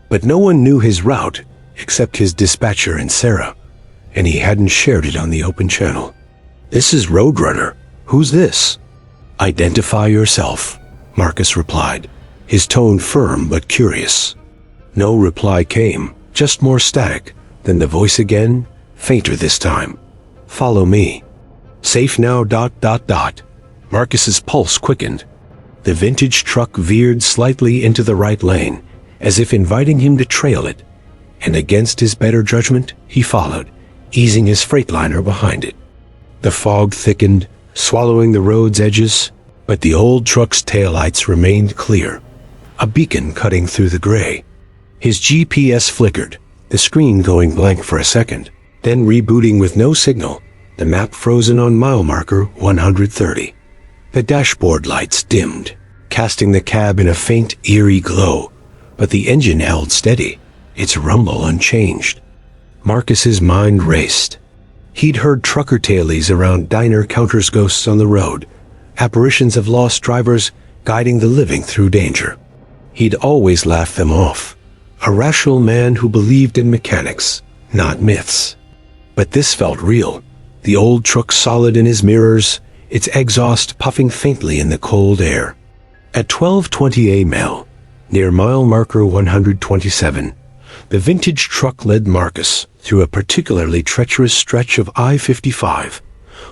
But no one knew his route except his dispatcher and Sarah, and he hadn't shared it on the open channel. "This is Roadrunner. Who's this?" "Identify yourself," Marcus replied, his tone firm but curious. No reply came, just more static, then the voice again, fainter this time. "Follow me." "Safe now, ... Marcus's pulse quickened. The vintage truck veered slightly into the right lane, as if inviting him to trail it, and against his better judgment, he followed, easing his Freightliner behind it. The fog thickened, swallowing the road's edges, but the old truck's taillights remained clear, a beacon cutting through the gray. His GPS flickered, the screen going blank for a second, then rebooting with no signal, the map frozen on mile marker 130. The dashboard lights dimmed, casting the cab in a faint, eerie glow, but the engine held steady, its rumble unchanged. Marcus's mind raced. He'd heard trucker tales around diner counters, ghosts on the road, apparitions of lost drivers guiding the living through danger. He'd always laughed them off, a rational man who believed in mechanics, not myths. But this felt real, the old truck solid in his mirrors, its exhaust puffing faintly in the cold air. At 12:20 a.m., near mile marker 127, the vintage truck led Marcus through a particularly treacherous stretch of I-55,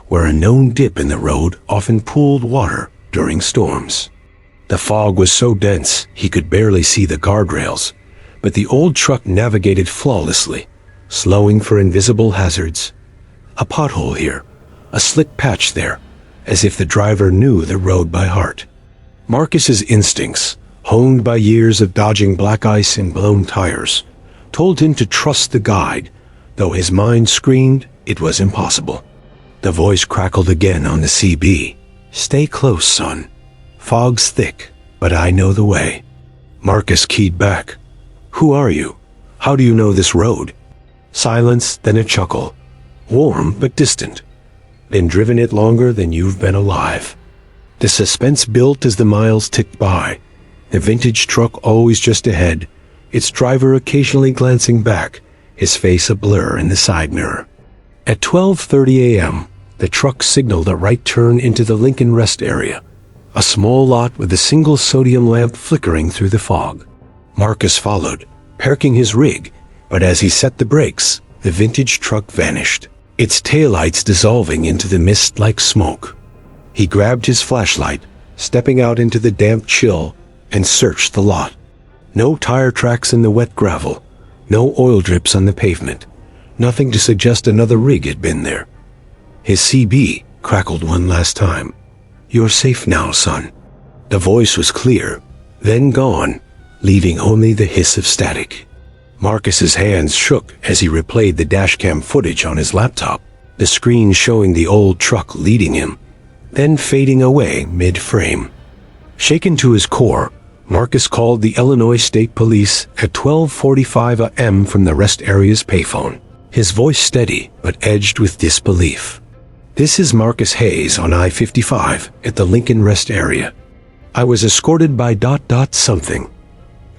where a known dip in the road often pooled water during storms. The fog was so dense he could barely see the guardrails, but the old truck navigated flawlessly, slowing for invisible hazards. A pothole here, a slick patch there, as if the driver knew the road by heart. Marcus's instincts, honed by years of dodging black ice and blown tires, told him to trust the guide, though his mind screamed it was impossible. The voice crackled again on the CB. "Stay close, son. Fog's thick, but I know the way." Marcus keyed back. "Who are you? How do you know this road?" Silence, then a chuckle. Warm but distant. "Been driven it longer than you've been alive." The suspense built as the miles ticked by, the vintage truck always just ahead, its driver occasionally glancing back, his face a blur in the side mirror. At 12:30 a.m., the truck signaled a right turn into the Lincoln Rest area, a small lot with a single sodium lamp flickering through the fog. Marcus followed, parking his rig, but as he set the brakes, the vintage truck vanished, its taillights dissolving into the mist like smoke. He grabbed his flashlight, stepping out into the damp chill, and searched the lot. No tire tracks in the wet gravel, no oil drips on the pavement, nothing to suggest another rig had been there. His CB crackled one last time. "You're safe now, son." The voice was clear, then gone, leaving only the hiss of static. Marcus's hands shook as he replayed the dashcam footage on his laptop, the screen showing the old truck leading him, then fading away mid-frame. Shaken to his core, Marcus called the Illinois State Police at 12:45 a.m. from the rest area's payphone, his voice steady but edged with disbelief. "This is Marcus Hayes on I-55 at the Lincoln Rest area. I was escorted by ... something.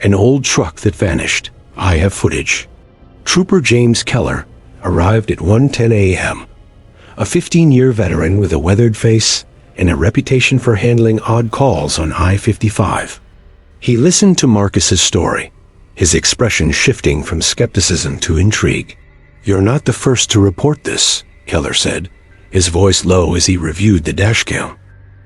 An old truck that vanished. I have footage." Trooper James Keller arrived at 1:10 a.m. A 15-year veteran with a weathered face and a reputation for handling odd calls on I-55. He listened to Marcus's story, his expression shifting from skepticism to intrigue. "You're not the first to report this," Keller said, his voice low as he reviewed the dash cam.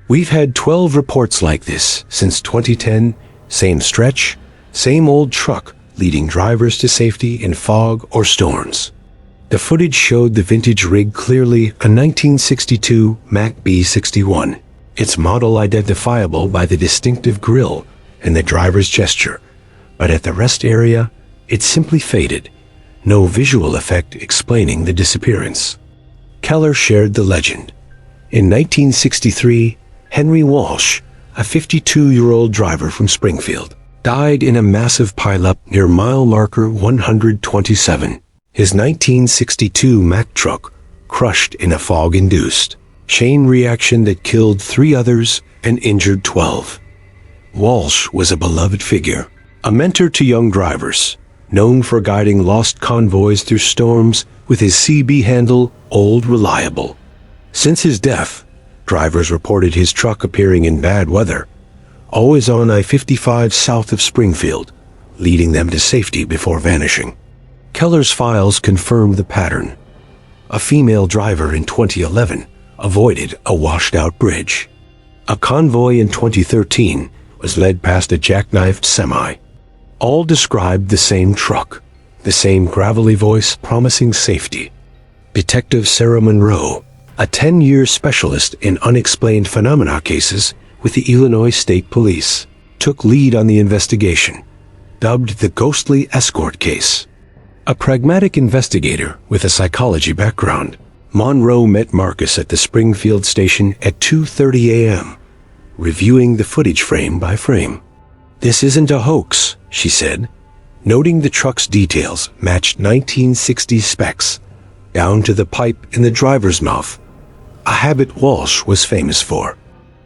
"We've had 12 reports like this since 2010, same stretch, same old truck leading drivers to safety in fog or storms." The footage showed the vintage rig clearly, a 1962 Mack B61, its model identifiable by the distinctive grille and the driver's gesture, but at the rest area, it simply faded, no visual effect explaining the disappearance. Keller shared the legend. In 1963, Henry Walsh, a 52-year-old driver from Springfield, died in a massive pileup near mile marker 127. His 1962 Mack truck crushed in a fog-induced chain reaction that killed 3 others and injured 12. Walsh was a beloved figure, a mentor to young drivers, known for guiding lost convoys through storms with his CB handle, Old Reliable. Since his death, drivers reported his truck appearing in bad weather, always on I-55 south of Springfield, leading them to safety before vanishing. Keller's files confirmed the pattern. A female driver in 2011 avoided a washed-out bridge. A convoy in 2013 was led past a jackknifed semi. All described the same truck, the same gravelly voice promising safety. Detective Sarah Monroe, a 10-year specialist in unexplained phenomena cases with the Illinois State Police, took lead on the investigation, dubbed the ghostly escort case. A pragmatic investigator with a psychology background, Monroe met Marcus at the Springfield station at 2:30 a.m., reviewing the footage frame by frame. "This isn't a hoax," she said, noting the truck's details matched 1960s specs, down to the pipe in the driver's mouth, a habit Walsh was famous for.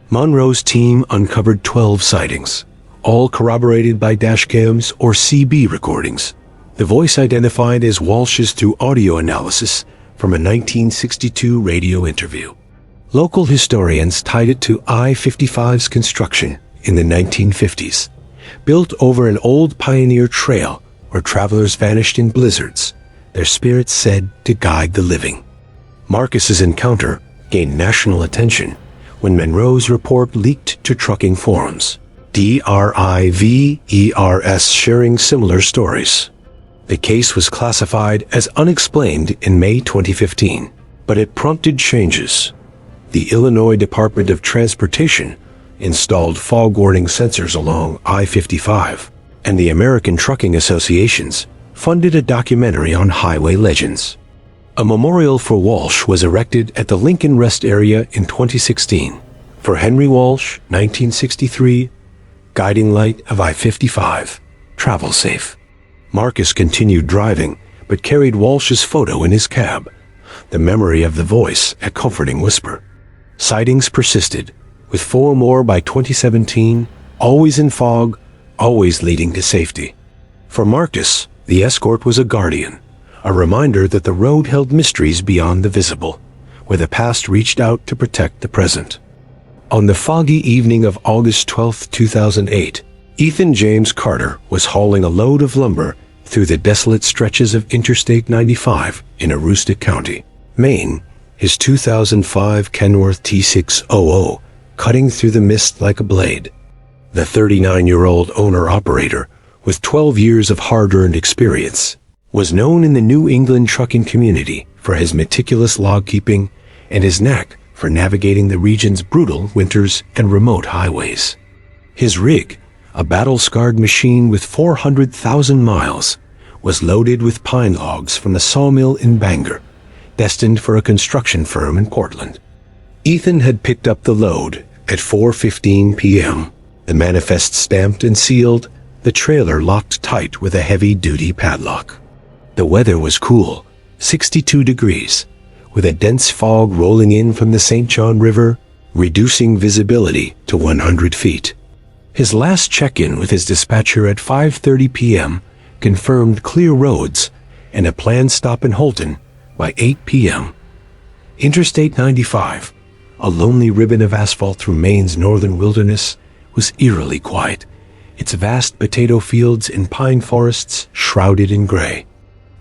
Monroe's team uncovered 12 sightings, all corroborated by dashcams or CB recordings. The voice identified as Walsh's through audio analysis from a 1962 radio interview. Local historians tied it to I-55's construction in the 1950s, built over an old pioneer trail where travelers vanished in blizzards, their spirits said to guide the living. Marcus's encounter gained national attention when Monroe's report leaked to trucking forums, drivers sharing similar stories. The case was classified as unexplained in May 2015, but it prompted changes. The Illinois Department of Transportation installed fog warning sensors along I-55, and the American Trucking Associations funded a documentary on highway legends. A memorial for Walsh was erected at the Lincoln Rest area in 2016. For Henry Walsh, 1963, guiding light of I-55, travel safe. Marcus continued driving, but carried Walsh's photo in his cab, the memory of the voice a comforting whisper. Sightings persisted, with 4 more by 2017, always in fog, always leading to safety. For Marcus, the escort was a guardian, a reminder that the road held mysteries beyond the visible, where the past reached out to protect the present. On the foggy evening of August 12, 2008, Ethan James Carter was hauling a load of lumber through the desolate stretches of Interstate 95 in Aroostook County, Maine, his 2005 Kenworth T600 cutting through the mist like a blade. The 39-year-old owner-operator, with 12 years of hard-earned experience, was known in the New England trucking community for his meticulous log-keeping and his knack for navigating the region's brutal winters and remote highways. His rig, a battle-scarred machine with 400,000 miles, was loaded with pine logs from the sawmill in Bangor, destined for a construction firm in Portland. Ethan had picked up the load at 4:15 p.m., The manifest stamped and sealed, the trailer locked tight with a heavy-duty padlock. The weather was cool, 62 degrees, with a dense fog rolling in from the St. John River, reducing visibility to 100 feet. His last check-in with his dispatcher at 5:30 p.m. confirmed clear roads and a planned stop in Holton by 8 p.m. Interstate 95, a lonely ribbon of asphalt through Maine's northern wilderness, was eerily quiet, its vast potato fields and pine forests shrouded in gray.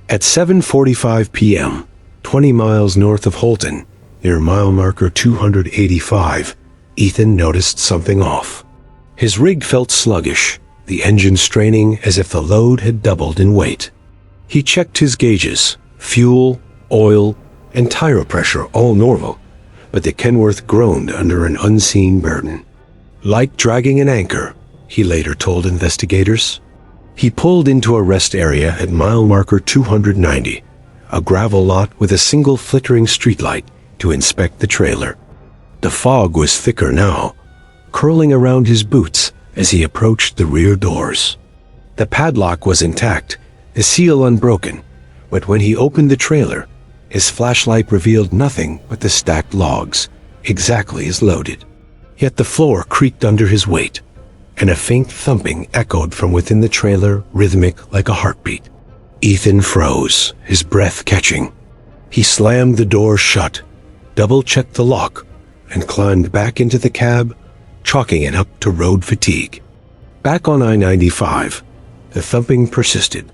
At 7:45 p.m., 20 miles north of Holton, near mile marker 285, Ethan noticed something off. His rig felt sluggish, the engine straining as if the load had doubled in weight. He checked his gauges, fuel, oil, and tire pressure all normal, but the Kenworth groaned under an unseen burden. Like dragging an anchor, he later told investigators. He pulled into a rest area at mile marker 290, a gravel lot with a single flickering streetlight, to inspect the trailer. The fog was thicker now, curling around his boots as he approached the rear doors. The padlock was intact, the seal unbroken, but when he opened the trailer, his flashlight revealed nothing but the stacked logs, exactly as loaded. Yet the floor creaked under his weight, and a faint thumping echoed from within the trailer, rhythmic like a heartbeat. Ethan froze, his breath catching. He slammed the door shut, double-checked the lock, and climbed back into the cab, chalking it up to road fatigue. Back on I-95, the thumping persisted,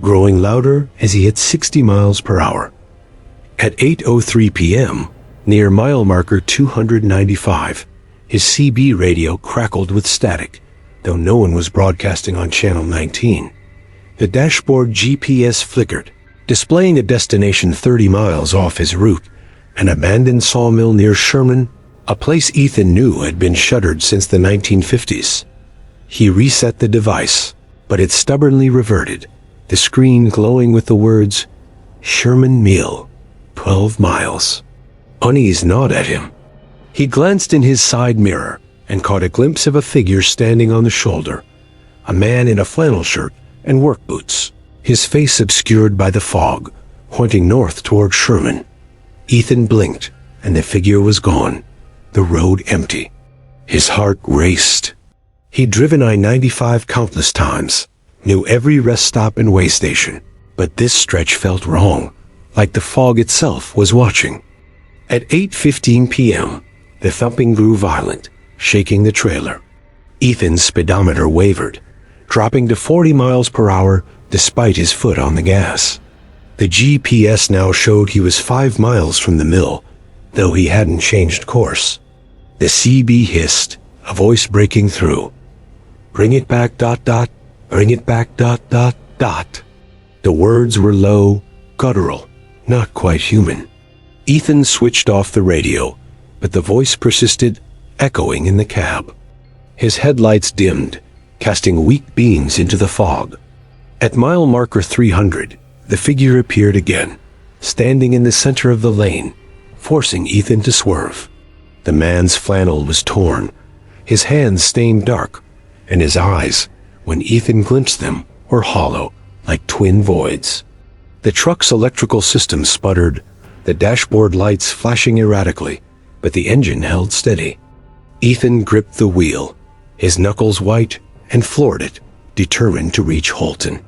growing louder as he hit 60 miles per hour. At 8:03 p.m., near mile marker 295, his CB radio crackled with static, though no one was broadcasting on Channel 19. The dashboard GPS flickered, displaying a destination 30 miles off his route, an abandoned sawmill near Sherman, a place Ethan knew had been shuttered since the 1950s. He reset the device, but it stubbornly reverted, the screen glowing with the words, Sherman Mill, 12 miles. Unease gnawed at him. He glanced in his side mirror and caught a glimpse of a figure standing on the shoulder, a man in a flannel shirt and work boots, his face obscured by the fog, pointing north toward Sherman. Ethan blinked, and the figure was gone, the road empty. His heart raced. He'd driven I-95 countless times, knew every rest stop and way station, but this stretch felt wrong, like the fog itself was watching. At 8:15 p.m., the thumping grew violent, shaking the trailer. Ethan's speedometer wavered, dropping to 40 miles per hour despite his foot on the gas. The GPS now showed he was 5 miles from the mill, though he hadn't changed course. The CB hissed, a voice breaking through. Bring it back, ... bring it back, ... The words were low, guttural, not quite human. Ethan switched off the radio, but the voice persisted, echoing in the cab. His headlights dimmed, casting weak beams into the fog. At mile marker 300, the figure appeared again, standing in the center of the lane, forcing Ethan to swerve. The man's flannel was torn, his hands stained dark, and his eyes, when Ethan glimpsed them, were hollow, like twin voids. The truck's electrical system sputtered, the dashboard lights flashing erratically, but the engine held steady. Ethan gripped the wheel, his knuckles white, and floored it, determined to reach Holton.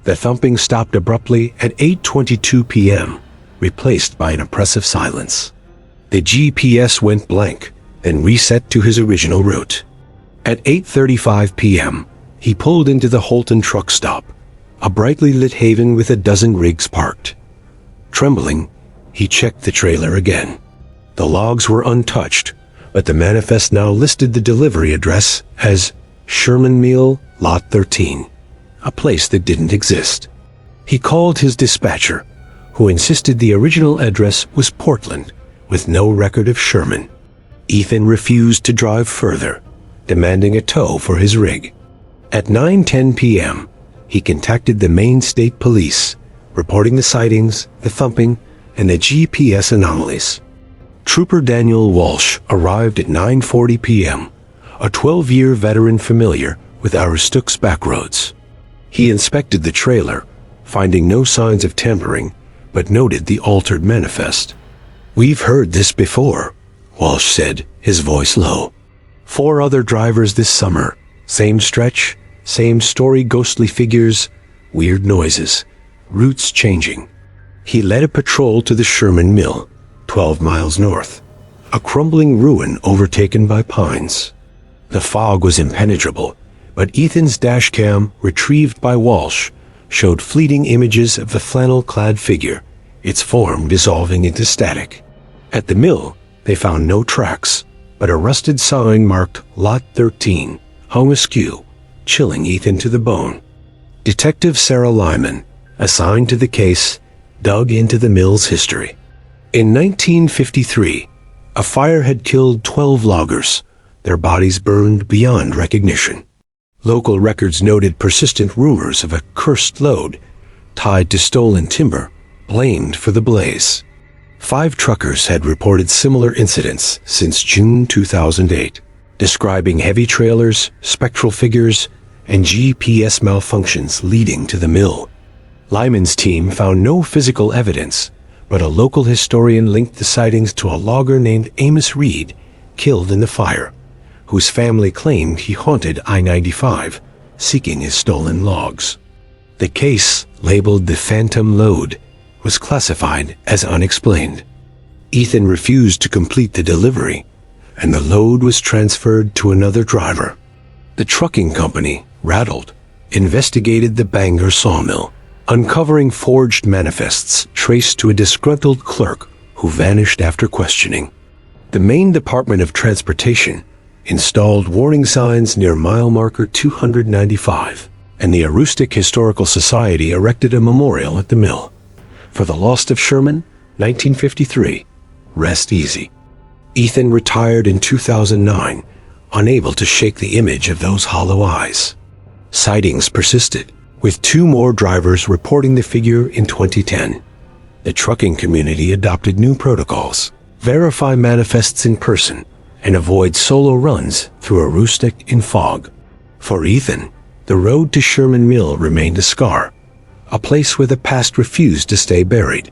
The thumping stopped abruptly at 8:22 p.m., replaced by an oppressive silence. The GPS went blank, then reset to his original route. At 8:35 p.m., he pulled into the Holton truck stop, a brightly lit haven with a dozen rigs parked. Trembling, he checked the trailer again. The logs were untouched, but the manifest now listed the delivery address as Sherman Mill, Lot 13, a place that didn't exist. He called his dispatcher, who insisted the original address was Portland, with no record of Sherman. Ethan refused to drive further, demanding a tow for his rig. At 9:10 p.m., he contacted the Maine State Police, reporting the sightings, the thumping, and the GPS anomalies. Trooper Daniel Walsh arrived at 9:40 p.m., a 12-year veteran familiar with Aroostook's backroads. He inspected the trailer, finding no signs of tampering, but noted the altered manifest. "We've heard this before," Walsh said, his voice low. "4 other drivers this summer. Same stretch, same story, ghostly figures, weird noises, routes changing." He led a patrol to the Sherman Mill, 12 miles north, a crumbling ruin overtaken by pines. The fog was impenetrable, but Ethan's dashcam, retrieved by Walsh, showed fleeting images of the flannel-clad figure, its form dissolving into static. At the mill, they found no tracks, but a rusted sign marked Lot 13 hung askew, chilling Ethan to the bone. Detective Sarah Lyman, assigned to the case, dug into the mill's history. In 1953, a fire had killed 12 loggers, their bodies burned beyond recognition. Local records noted persistent rumors of a cursed load tied to stolen timber, blamed for the blaze. 5 truckers had reported similar incidents since June 2008, describing heavy trailers, spectral figures, and GPS malfunctions leading to the mill. Lyman's team found no physical evidence, but a local historian linked the sightings to a logger named Amos Reed, killed in the fire, whose family claimed he haunted I-95, seeking his stolen logs. The case, labeled the Phantom Load, was classified as unexplained. Ethan refused to complete the delivery, and the load was transferred to another driver. The trucking company, rattled, investigated the Bangor sawmill, uncovering forged manifests traced to a disgruntled clerk who vanished after questioning. The Maine Department of Transportation installed warning signs near mile marker 295, and the Aroostook Historical Society erected a memorial at the mill. For the lost of Sherman, 1953, rest easy. Ethan retired in 2009, unable to shake the image of those hollow eyes. Sightings persisted, with 2 more drivers reporting the figure in 2010. The trucking community adopted new protocols, verify manifests in person, and avoid solo runs through Aroostook in fog. For Ethan, the road to Sherman Mill remained a scar, a place where the past refused to stay buried.